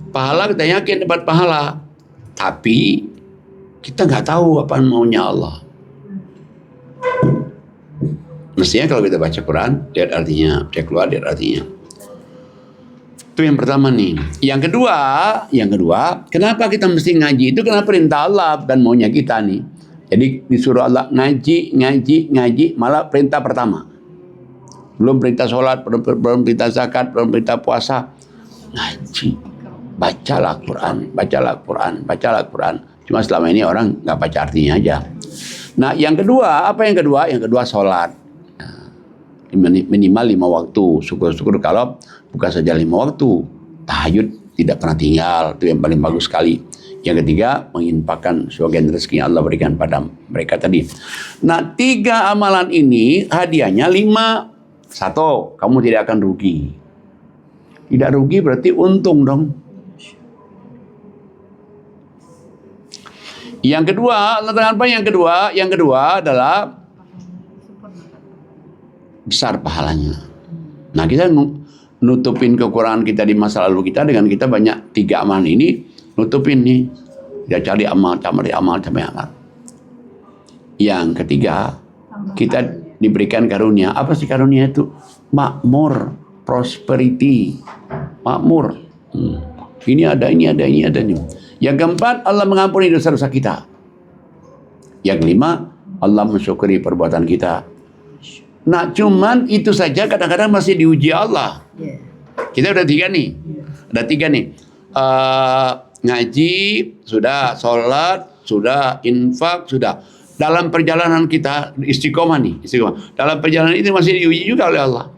pahala kita yakin dapat pahala. Tapi kita nggak tahu apa maunya Allah. Mestinya kalau kita baca Quran, lihat artinya, baca keluar, lihat artinya. Itu yang pertama nih. Yang kedua, kenapa kita mesti ngaji? Itu karena perintah Allah dan maunya kita nih. Jadi disuruh Allah ngaji, malah perintah pertama. Belum perintah sholat, belum perintah zakat, belum perintah puasa. Ngaji. Bacalah Quran. Cuma selama ini orang nggak baca artinya aja. Nah, yang kedua, apa yang kedua? Yang kedua sholat. Minimal 5 waktu. Syukur-syukur kalau bukan saja 5 waktu. Tahajud tidak pernah tinggal. Itu yang paling bagus sekali. Yang ketiga, menginfakkan sebagian rezeki yang Allah berikan pada mereka tadi. Nah, 3 amalan ini hadiahnya 5. 1, kamu tidak akan rugi. Tidak rugi berarti untung dong. Yang kedua, Allah apa yang kedua? Yang kedua adalah besar pahalanya. Nah, kita nutupin kekurangan kita di masa lalu kita dengan kita banyak 3 amalan ini, nutupin nih. Kita cari amal. Yang ketiga, kita diberikan karunia. Apa sih karunia itu? Makmur, prosperity, makmur. Ini ada. Yang keempat, Allah mengampuni dosa-dosa kita. Yang kelima, Allah mensyukuri perbuatan kita. Nah, cuman itu saja kadang-kadang masih diuji Allah. Kita udah 3 nih. Ada 3 nih. Ngaji, sudah. Sholat, sudah. Infak, sudah. Dalam perjalanan kita, istiqomah. Dalam perjalanan itu masih diuji juga oleh Allah.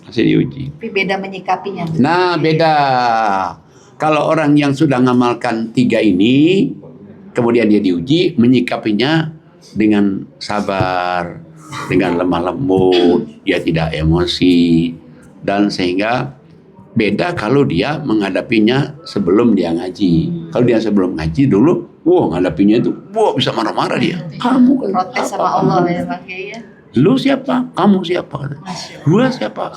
Masih diuji.
Tapi beda menyikapinya.
Nah, beda. Kalau orang yang sudah ngamalkan 3 ini, kemudian dia diuji, menyikapinya dengan sabar, dengan lemah lembut, dia tidak emosi, dan sehingga beda kalau dia menghadapinya sebelum dia ngaji. Kalau dia sebelum ngaji dulu, menghadapinya itu, bisa marah-marah dia. Kamu
Protes sama Allah ya Pak Kiai ya.
Lu siapa? Kamu siapa? Gua siapa?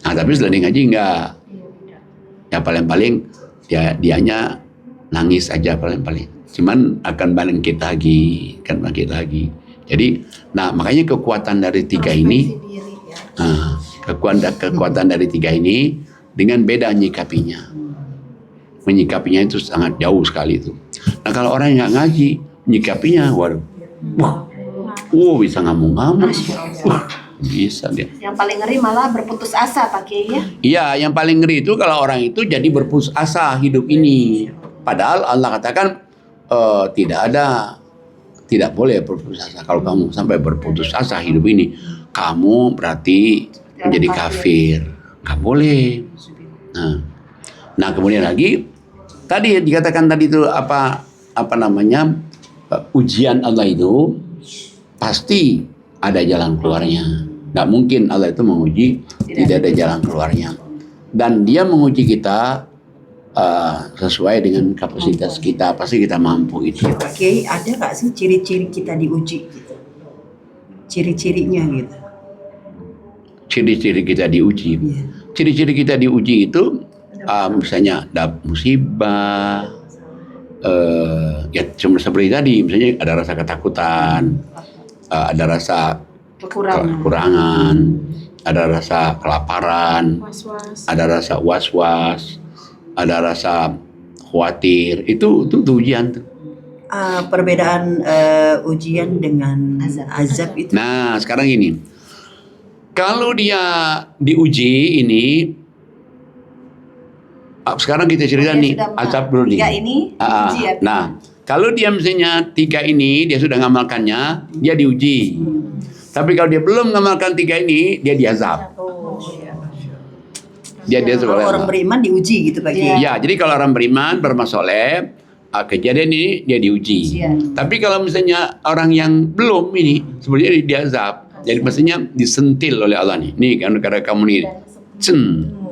Nah, tapi setelah dia ngaji enggak. Ya paling-paling dianya nangis aja paling-paling. Cuman akan bangkit lagi. Jadi, nah makanya kekuatan dari 3 ini, kekuatan dari 3 ini dengan beda menyikapinya. Menyikapinya itu sangat jauh sekali itu. Nah kalau orang yang nggak ngaji, menyikapinya, bisa ngamuk-ngamuk. Bisa dia.
Yang paling ngeri malah berputus asa Pak Kiai ya.
Iya, yang paling ngeri itu kalau orang itu jadi berputus asa hidup ini. Padahal Allah katakan tidak boleh berputus asa. Kalau kamu sampai berputus asa hidup ini, kamu berarti menjadi kafir. Nggak boleh. Nah kemudian lagi tadi dikatakan tadi itu ujian Allah itu pasti ada jalan keluarnya. Nggak mungkin Allah itu menguji tidak ada jalan keluarnya. Dan dia menguji kita sesuai dengan kapasitas kita. Pasti kita mampu itu.
Pak Kiai, ada nggak sih ciri-ciri kita diuji gitu? Ciri-cirinya gitu.
Ciri-ciri kita diuji. Ciri-ciri kita diuji itu misalnya ada musibah, ya cuma seperti tadi, misalnya ada rasa ketakutan, ada rasa kekurangan, ada rasa kelaparan, ada rasa was-was, ada rasa khawatir. Itu ujian tuh.
Perbedaan ujian dengan azab itu.
Nah, sekarang gini. Kalau dia diuji ini, sekarang kita cerita nih, azab dulu nih.
3 ini ujian.
Nah, kalau dia misalnya 3 ini, dia sudah ngamalkannya, dia diuji. Tapi kalau dia belum ngamalkan 3 ini, dia diazab. Dia
Kalau orang beriman diuji gitu Pak Kiai.
Ya, jadi kalau orang beriman, bermasoleh, kejadian ini dia diuji. Tapi kalau misalnya orang yang belum ini, sebenarnya diazab. Jadi maksudnya disentil oleh Allah nih. Nih kan karena kamu nih.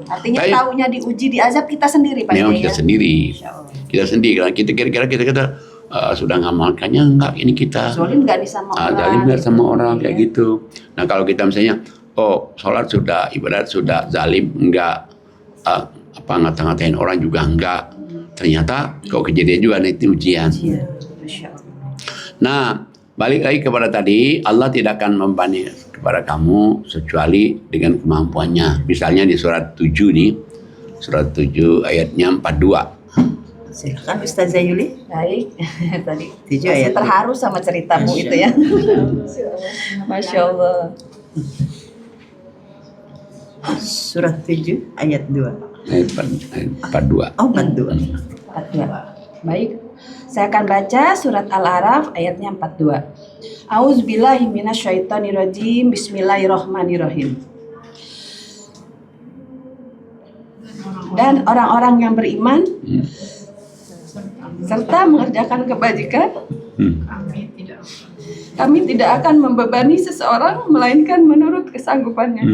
Artinya taunya diuji diazab kita sendiri Pak Kiai.
Kita sendiri. Kita sendiri. Karena kita kira-kira kita sudah ngamalkannya enggak ini kita.
Zalim enggak sama orang.
Zalim enggak sama orang kayak gitu. Nah, kalau kita misalnya sholat sudah, ibadat sudah, zalim enggak, ngata-ngatain orang juga enggak. Ternyata kok kejadian juga nih ujian. Nah, balik lagi kepada tadi, Allah tidak akan membebani kepada kamu kecuali dengan kemampuannya. Misalnya di surat 7 nih, surat 7 ayatnya 42.
Silakan Ustazah Yuli.
Baik, tadi
7 ayat.
terharu sama ceritamu itu ya. Masya Allah.
Surat 7 ayat 2.
Ayat 42.
Oh, 42.
42. Baik. Saya akan baca surat Al-A'raf ayatnya 42. Auzubillahi minasyaitonirrajim. Bismillahirrahmanirrahim. Dan orang-orang yang beriman serta mengerjakan kebajikan, kami tidak akan membebani seseorang melainkan menurut kesanggupannya.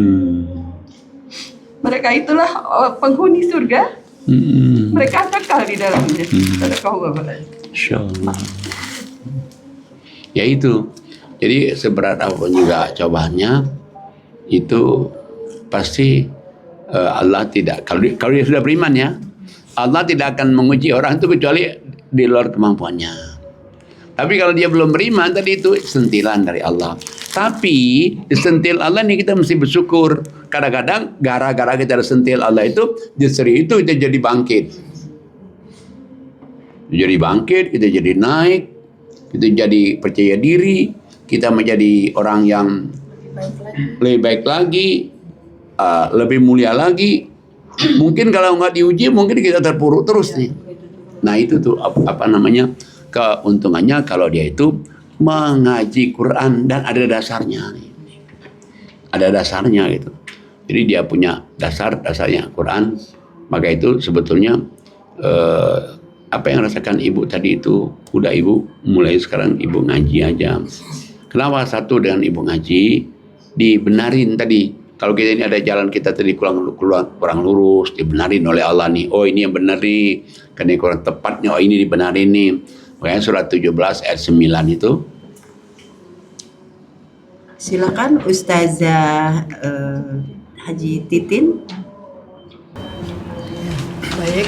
Mereka itulah penghuni surga. Mereka kekal di dalamnya. Insyaallah.
Ya itu. Jadi seberat apapun juga cobaannya, itu pasti Allah tidak, kalau dia sudah beriman ya, Allah tidak akan menguji orang itu kecuali di luar kemampuannya. Tapi kalau dia belum beriman, tadi itu sentilan dari Allah. Tapi disentil Allah ini kita mesti bersyukur. Kadang-kadang gara-gara kita disentil Allah itu, justru itu kita jadi bangkit. Jadi bangkit, kita jadi naik, kita jadi percaya diri, kita menjadi orang yang lebih baik lagi, lebih mulia lagi. Mungkin kalau nggak diuji, mungkin kita terpuruk terus nih. Nah itu tuh apa namanya, keuntungannya kalau dia itu mengaji Quran dan ada dasarnya nih. Ada dasarnya gitu. Jadi dia punya dasarnya Quran. Maka itu sebetulnya apa yang rasakan ibu tadi itu, udah ibu mulai sekarang ibu ngaji aja. Kenapa? Satu, dengan ibu ngaji dibenarin tadi. Kalau kita ini ada jalan kita tadi kurang lurus, dibenarin oleh Allah nih. Oh ini yang benar nih, karena ini kurang tepat nih. Oh ini dibenarin nih. Makanya surat 17 ayat 9 itu.
Silakan Ustazah Haji Titin.
Baik,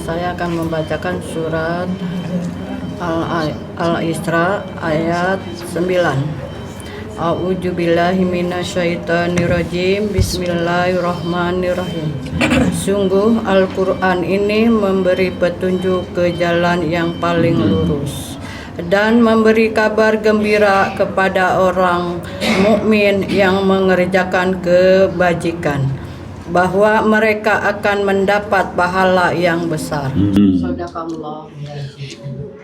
saya akan membacakan surat Al-Isra ayat 9. A'udzu billahi minasyaitonirrajim. Bismillahirrahmanirrahim. Sungguh Al-Qur'an ini memberi petunjuk ke jalan yang paling lurus dan memberi kabar gembira kepada orang mukmin yang mengerjakan kebajikan, bahwa mereka akan mendapat pahala yang besar. Sadaqallah.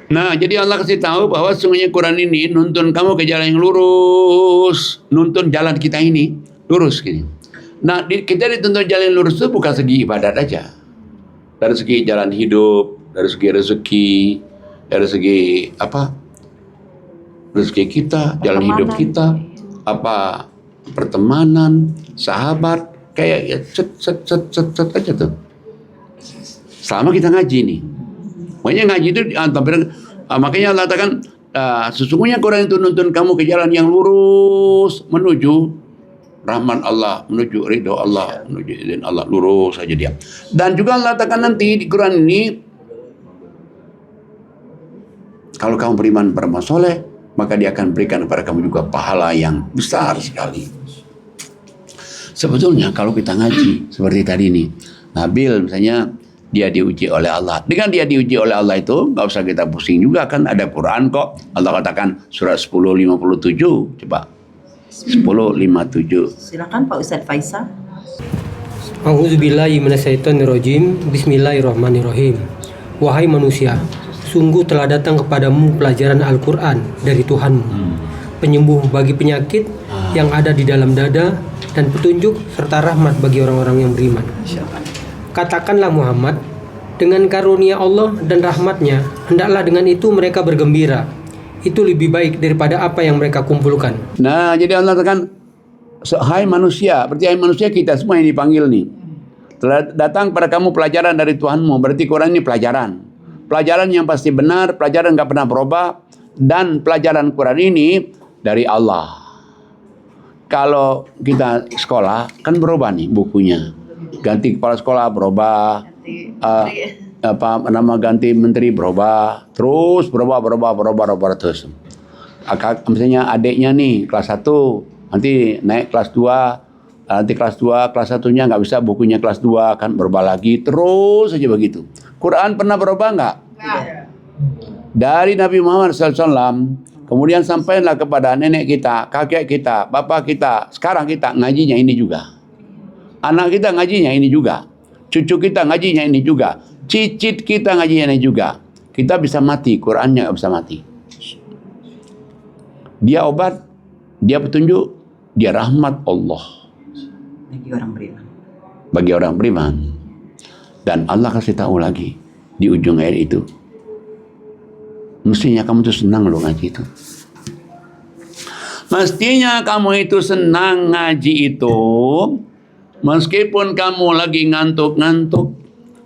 Nah, jadi Allah kasih tahu bahwa sungguhnya Quran ini nuntun kamu ke jalan yang lurus, nuntun jalan kita ini lurus gini. Nah, kita dituntun jalan yang lurus itu bukan segi ibadat aja, dari segi jalan hidup, dari segi rezeki, dari segi apa? Rezeki kita, jalan hidup kita, apa pertemanan, sahabat, kayak ya, set aja tuh. Selama kita ngaji nih. Makanya ngaji itu makanya Allah katakan sesungguhnya Quran itu nuntun kamu ke jalan yang lurus menuju rahmat Allah, menuju ridho Allah, menuju izin Allah, lurus saja dia. Dan juga Allah katakan nanti di Quran ini, kalau kamu beriman beramal soleh, maka dia akan berikan kepada kamu juga pahala yang besar sekali. Sebetulnya kalau kita ngaji seperti tadi nih, Nabil misalnya, dia diuji oleh Allah. Dengan dia diuji oleh Allah itu, nggak usah kita pusing juga, kan ada Quran kok. Allah katakan surat 10:57, coba 10:57.
Silakan Pak Ustadz Faisal.
A'udzubillahi minasyaitonirrajim. Bismillahirrahmanirrahim. Wahai manusia, sungguh telah datang kepadamu pelajaran Al-Quran dari Tuhanmu, penyembuh bagi penyakit yang ada di dalam dada dan petunjuk serta rahmat bagi orang-orang yang beriman. Katakanlah Muhammad, dengan karunia Allah dan rahmatnya, hendaklah dengan itu mereka bergembira. Itu lebih baik daripada apa yang mereka kumpulkan.
Nah, jadi Allah katakan, hai manusia, berarti hai manusia kita semua yang dipanggil nih. Telah datang pada kamu pelajaran dari Tuhanmu, berarti Quran ini pelajaran. Pelajaran yang pasti benar, pelajaran nggak pernah berubah, dan pelajaran Quran ini dari Allah. Kalau kita sekolah, kan berubah nih bukunya. Ganti kepala sekolah berubah, ganti menteri berubah, terus berubah terus. Misalnya adiknya nih kelas 1, nanti naik kelas 2, nanti kelas 2, kelas 1-nya nggak bisa, bukunya kelas 2 kan berubah lagi, terus saja begitu. Quran pernah berubah nggak? Dari Nabi Muhammad SAW, kemudian sampailah kepada nenek kita, kakek kita, bapak kita, sekarang kita ngajinya ini juga. Anak kita ngajinya ini juga. Cucu kita ngajinya ini juga. Cicit kita ngajinya ini juga. Kita bisa mati, Qurannya nggak bisa mati. Dia obat, dia petunjuk, dia rahmat Allah.
Bagi orang beriman.
Bagi orang beriman. Dan Allah kasih tahu lagi di ujung ayat itu. Mestinya kamu tuh senang loh ngaji itu. Mestinya kamu itu senang ngaji itu. Meskipun kamu lagi ngantuk-ngantuk,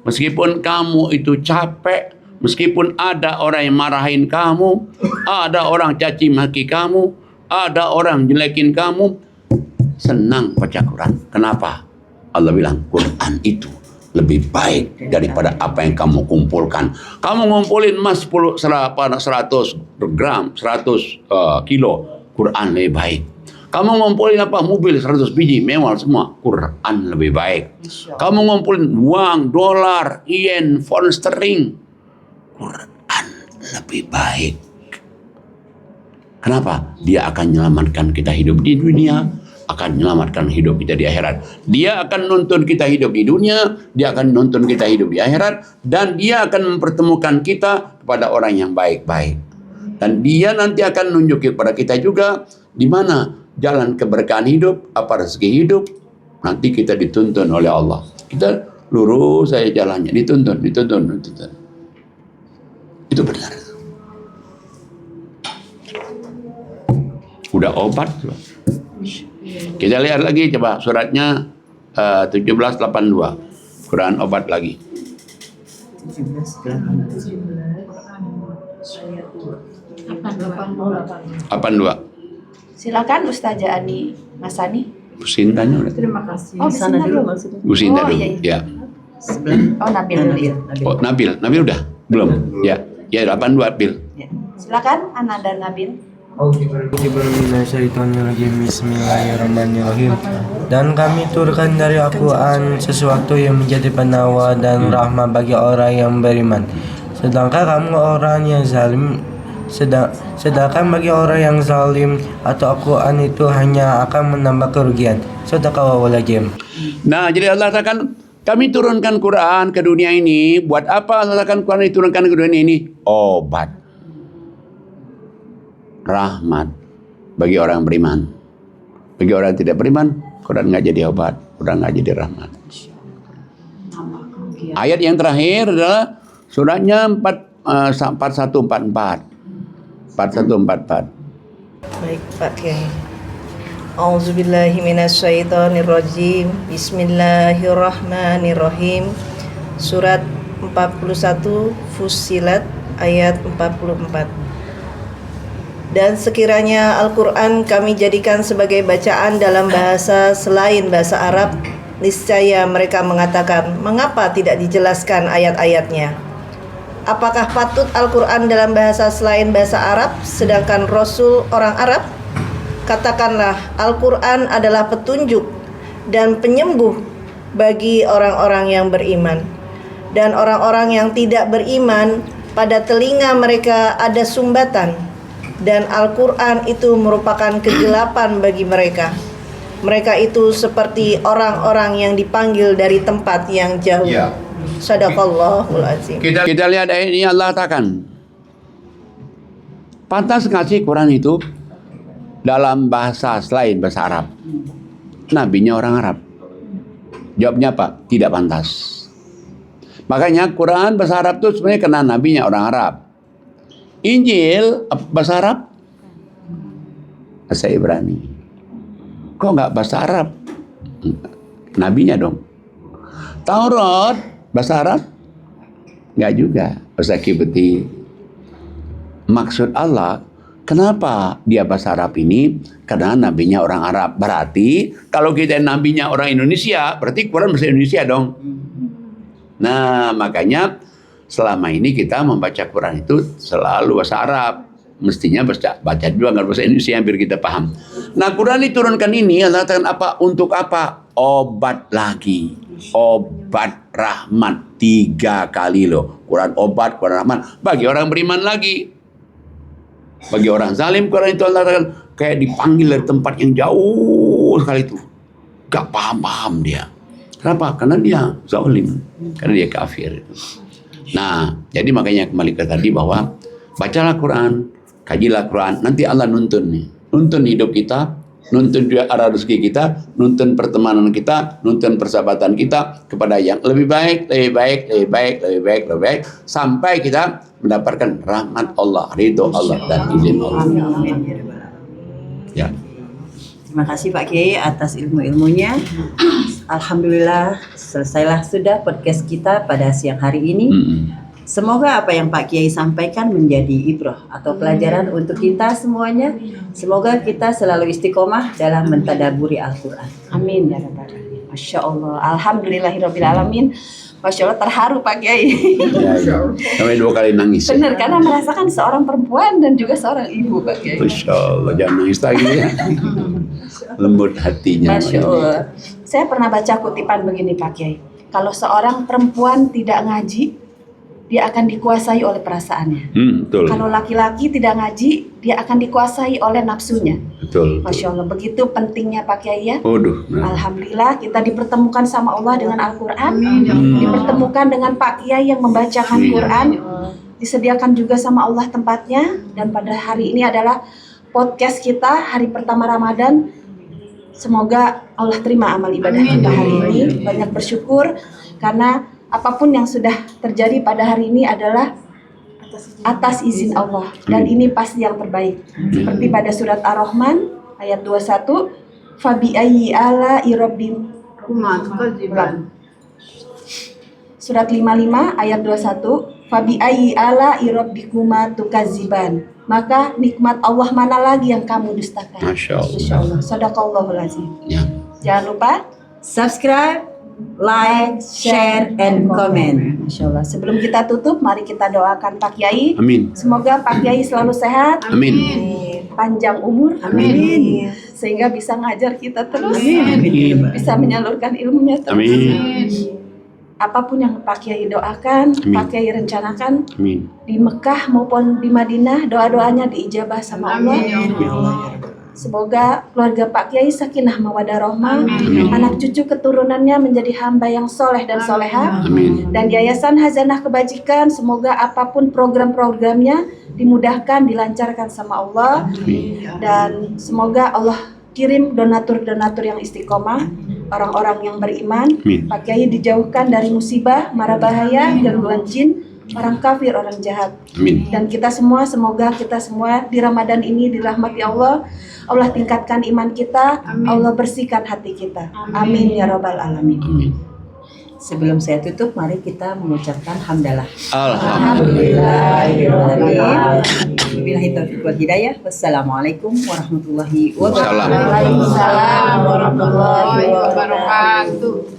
meskipun kamu itu capek, meskipun ada orang yang marahin kamu, ada orang caci maki kamu, ada orang jelekin kamu, senang baca Quran. Kenapa? Allah bilang Quran itu lebih baik daripada apa yang kamu kumpulkan. Kamu ngumpulin emas 100 gram, 100 kilo, Quran lebih baik. Kamu ngumpulin mobil 100 biji, mewah semua, Quran lebih baik. Kamu ngumpulin uang, dolar, yen, pound sterling, Quran lebih baik. Kenapa? Dia akan menyelamatkan kita hidup di dunia, akan menyelamatkan hidup kita di akhirat. Dia akan nuntun kita hidup di dunia, dia akan nuntun kita hidup di akhirat, dan dia akan mempertemukan kita kepada orang yang baik-baik. Dan dia nanti akan nunjukin kepada kita juga di mana jalan keberkahan hidup, apa rezeki hidup. Nanti kita dituntun oleh Allah. Kita lurus saja jalannya, dituntun. Itu benar. Udah obat. Kita lihat lagi coba suratnya 1782. Quran obat lagi. 82.
Silakan Ustazah Ani Masani.
Bu Sintanya udah.
Terima kasih.
Oh, sana dulu maksudnya.
Bu Sinta dulu.
iya.
Ya.
Oh, Nabil dulu ya.
Oh, Nabil udah? Belum? Ya. Ya 82 Bil.
Ya. Silakan Ana dan Nabil.
Bismillahirrahmanirrahim. Dan kami turunkan dari Al-Quran sesuatu yang menjadi penawa dan rahmat bagi orang yang beriman. Sedangkan kamu orang yang zalim, sedangkan bagi orang yang zalim atau Al-Quran itu hanya akan menambah kerugian. Sadaqallahul azim.
Nah, jadi Allah katakan kami turunkan Quran ke dunia ini. Buat apa Allah katakan Quran diturunkan ke dunia ini? Obat. Rahmat bagi orang beriman. Bagi orang yang tidak beriman, Quran nggak jadi obat, Quran nggak jadi rahmat. Ayat yang terakhir adalah suratnya 4144. 4144.
Baik Pak Kiai. Auzubillahi minasyaitonirrajim. Bismillahirrahmanirrahim. Surat 41 Fussilat ayat 44. Dan sekiranya Al-Quran kami jadikan sebagai bacaan dalam bahasa selain bahasa Arab, niscaya mereka mengatakan, mengapa tidak dijelaskan ayat-ayatnya? Apakah patut Al-Quran dalam bahasa selain bahasa Arab, sedangkan Rasul orang Arab? Katakanlah, Al-Quran adalah petunjuk dan penyembuh bagi orang-orang yang beriman. Dan orang-orang yang tidak beriman, pada telinga mereka ada sumbatan. Dan Al-Quran itu merupakan kegelapan bagi mereka. Mereka itu seperti orang-orang yang dipanggil dari tempat yang jauh.
Ya.
Sadaqallahul azim.
Kita lihat ayat ini Allah katakan, pantas ngasih Quran itu dalam bahasa selain bahasa Arab. Nabinya orang Arab. Jawabnya apa? Tidak pantas. Makanya Quran bahasa Arab itu sebenarnya kena nabinya orang Arab. Injil bahasa Arab, bahasa Ibrani. Kok nggak bahasa Arab? Nabinya dong. Taurat bahasa Arab? Nggak juga, bahasa Kibti. Maksud Allah, kenapa dia bahasa Arab ini? Karena nabinya orang Arab. Berarti kalau kita nabinya orang Indonesia, berarti Quran bahasa Indonesia dong. Nah, makanya selama ini kita membaca Quran itu selalu bahasa Arab. Mestinya baca juga nggak bahasa Indonesia biar kita paham. Nah, Quran diturunkan ini Allah katakan apa? Untuk apa? Obat lagi. Obat rahmat 3 kali loh. Quran obat, Quran rahmat. Bagi orang beriman lagi. Bagi orang zalim, Quran itu Allah katakan kayak dipanggil dari tempat yang jauh sekali itu. Gak paham-paham dia. Kenapa? Karena dia zalim. Karena dia kafir. Nah, jadi makanya kembali ke tadi bahwa bacalah Quran, kajilah Quran, nanti Allah nuntun nih. Nuntun hidup kita, nuntun juga arah rezeki kita, nuntun pertemanan kita, nuntun persahabatan kita kepada yang lebih baik, sampai kita mendapatkan rahmat Allah, ridho Allah dan izin Allah. Ya.
Terima kasih Pak Kiai atas ilmu-ilmunya. Alhamdulillah selesailah sudah podcast kita pada siang hari ini. Semoga apa yang Pak Kiai sampaikan menjadi ibrah atau pelajaran untuk kita semuanya. Semoga kita selalu istiqomah dalam mentadaburi Al-Quran.
Amin ya rabbal alamin. Masya Allah. Alhamdulillahirabbil alamin. Masya Allah, terharu Pak Kiai.
Ya. Sampai 2 kali nangis.
Benar, karena merasakan seorang perempuan dan juga seorang ibu Pak Kiai.
Masya Allah, jangan nangis lagi ya. Lembut hatinya.
Masya Allah. Saya pernah baca kutipan begini Pak Kiai. Kalau seorang perempuan tidak ngaji, dia akan dikuasai oleh perasaannya.
Betul.
Kalau laki-laki tidak ngaji, dia akan dikuasai oleh nafsunya.
Betul.
Masya Allah, begitu pentingnya Pak Kiai ya.
Waduh.
Alhamdulillah kita dipertemukan sama Allah dengan Al-Quran, dipertemukan dengan Pak Kiai yang membacakan Quran, disediakan juga sama Allah tempatnya, dan pada hari ini adalah podcast kita hari pertama Ramadan. Semoga Allah terima amal ibadah kita hari ini. Banyak bersyukur karena apapun yang sudah terjadi pada hari ini adalah atas izin Allah, dan ini pasti yang terbaik. Seperti pada surat Ar-Rahman ayat 21, fabi ayyi ala irabbikum. Surat 55 ayat 21, fabi ayyi ala irabbikuma tukadziban. Maka nikmat Allah mana lagi yang kamu dustakan?
Masya Allah.
Masya Allah. Sadaqallahul azim.
Ya.
Jangan lupa
Subscribe, like, share, and comment.
Masya Allah. Sebelum kita tutup, mari kita doakan Pak Kiai.
Amin.
Semoga Pak Kiai selalu sehat,
Amin.
panjang umur,
Amin.
sehingga bisa ngajar kita terus,
Amin.
bisa menyalurkan ilmunya terus.
Amin.
Apapun yang Pak Kiai doakan,
Amin.
Pak Kiai rencanakan
Amin.
di Mekah maupun di Madinah, doa-doanya diijabah sama Allah. Semoga keluarga Pak Kiai sakinah mawadah rahmah, anak cucu keturunannya menjadi hamba yang soleh dan soleha,
Amin.
dan Yayasan Hazanah Kebajikan semoga apapun program-programnya dimudahkan, dilancarkan sama Allah, dan semoga Allah kirim donatur-donatur yang istiqomah, orang-orang yang beriman.
Amin.
Pak Kiai dijauhkan dari musibah, mara bahaya, gangguan jin, orang kafir, orang jahat.
Amin.
Dan kita semua, semoga kita semua di Ramadan ini dirahmati Allah. Allah tingkatkan iman kita, Allah bersihkan hati kita. Amin ya rabbal alamin.
Amin.
Sebelum saya tutup, mari kita mengucapkan hamdalah.
Alhamdulillah.
Wabillahi taufiq wal hidayah. Wassalamualaikum warahmatullahi wabarakatuh.
Waalaikumsalam.
Waalaikumsalam warahmatullahi wabarakatuh.
wabarakatuh.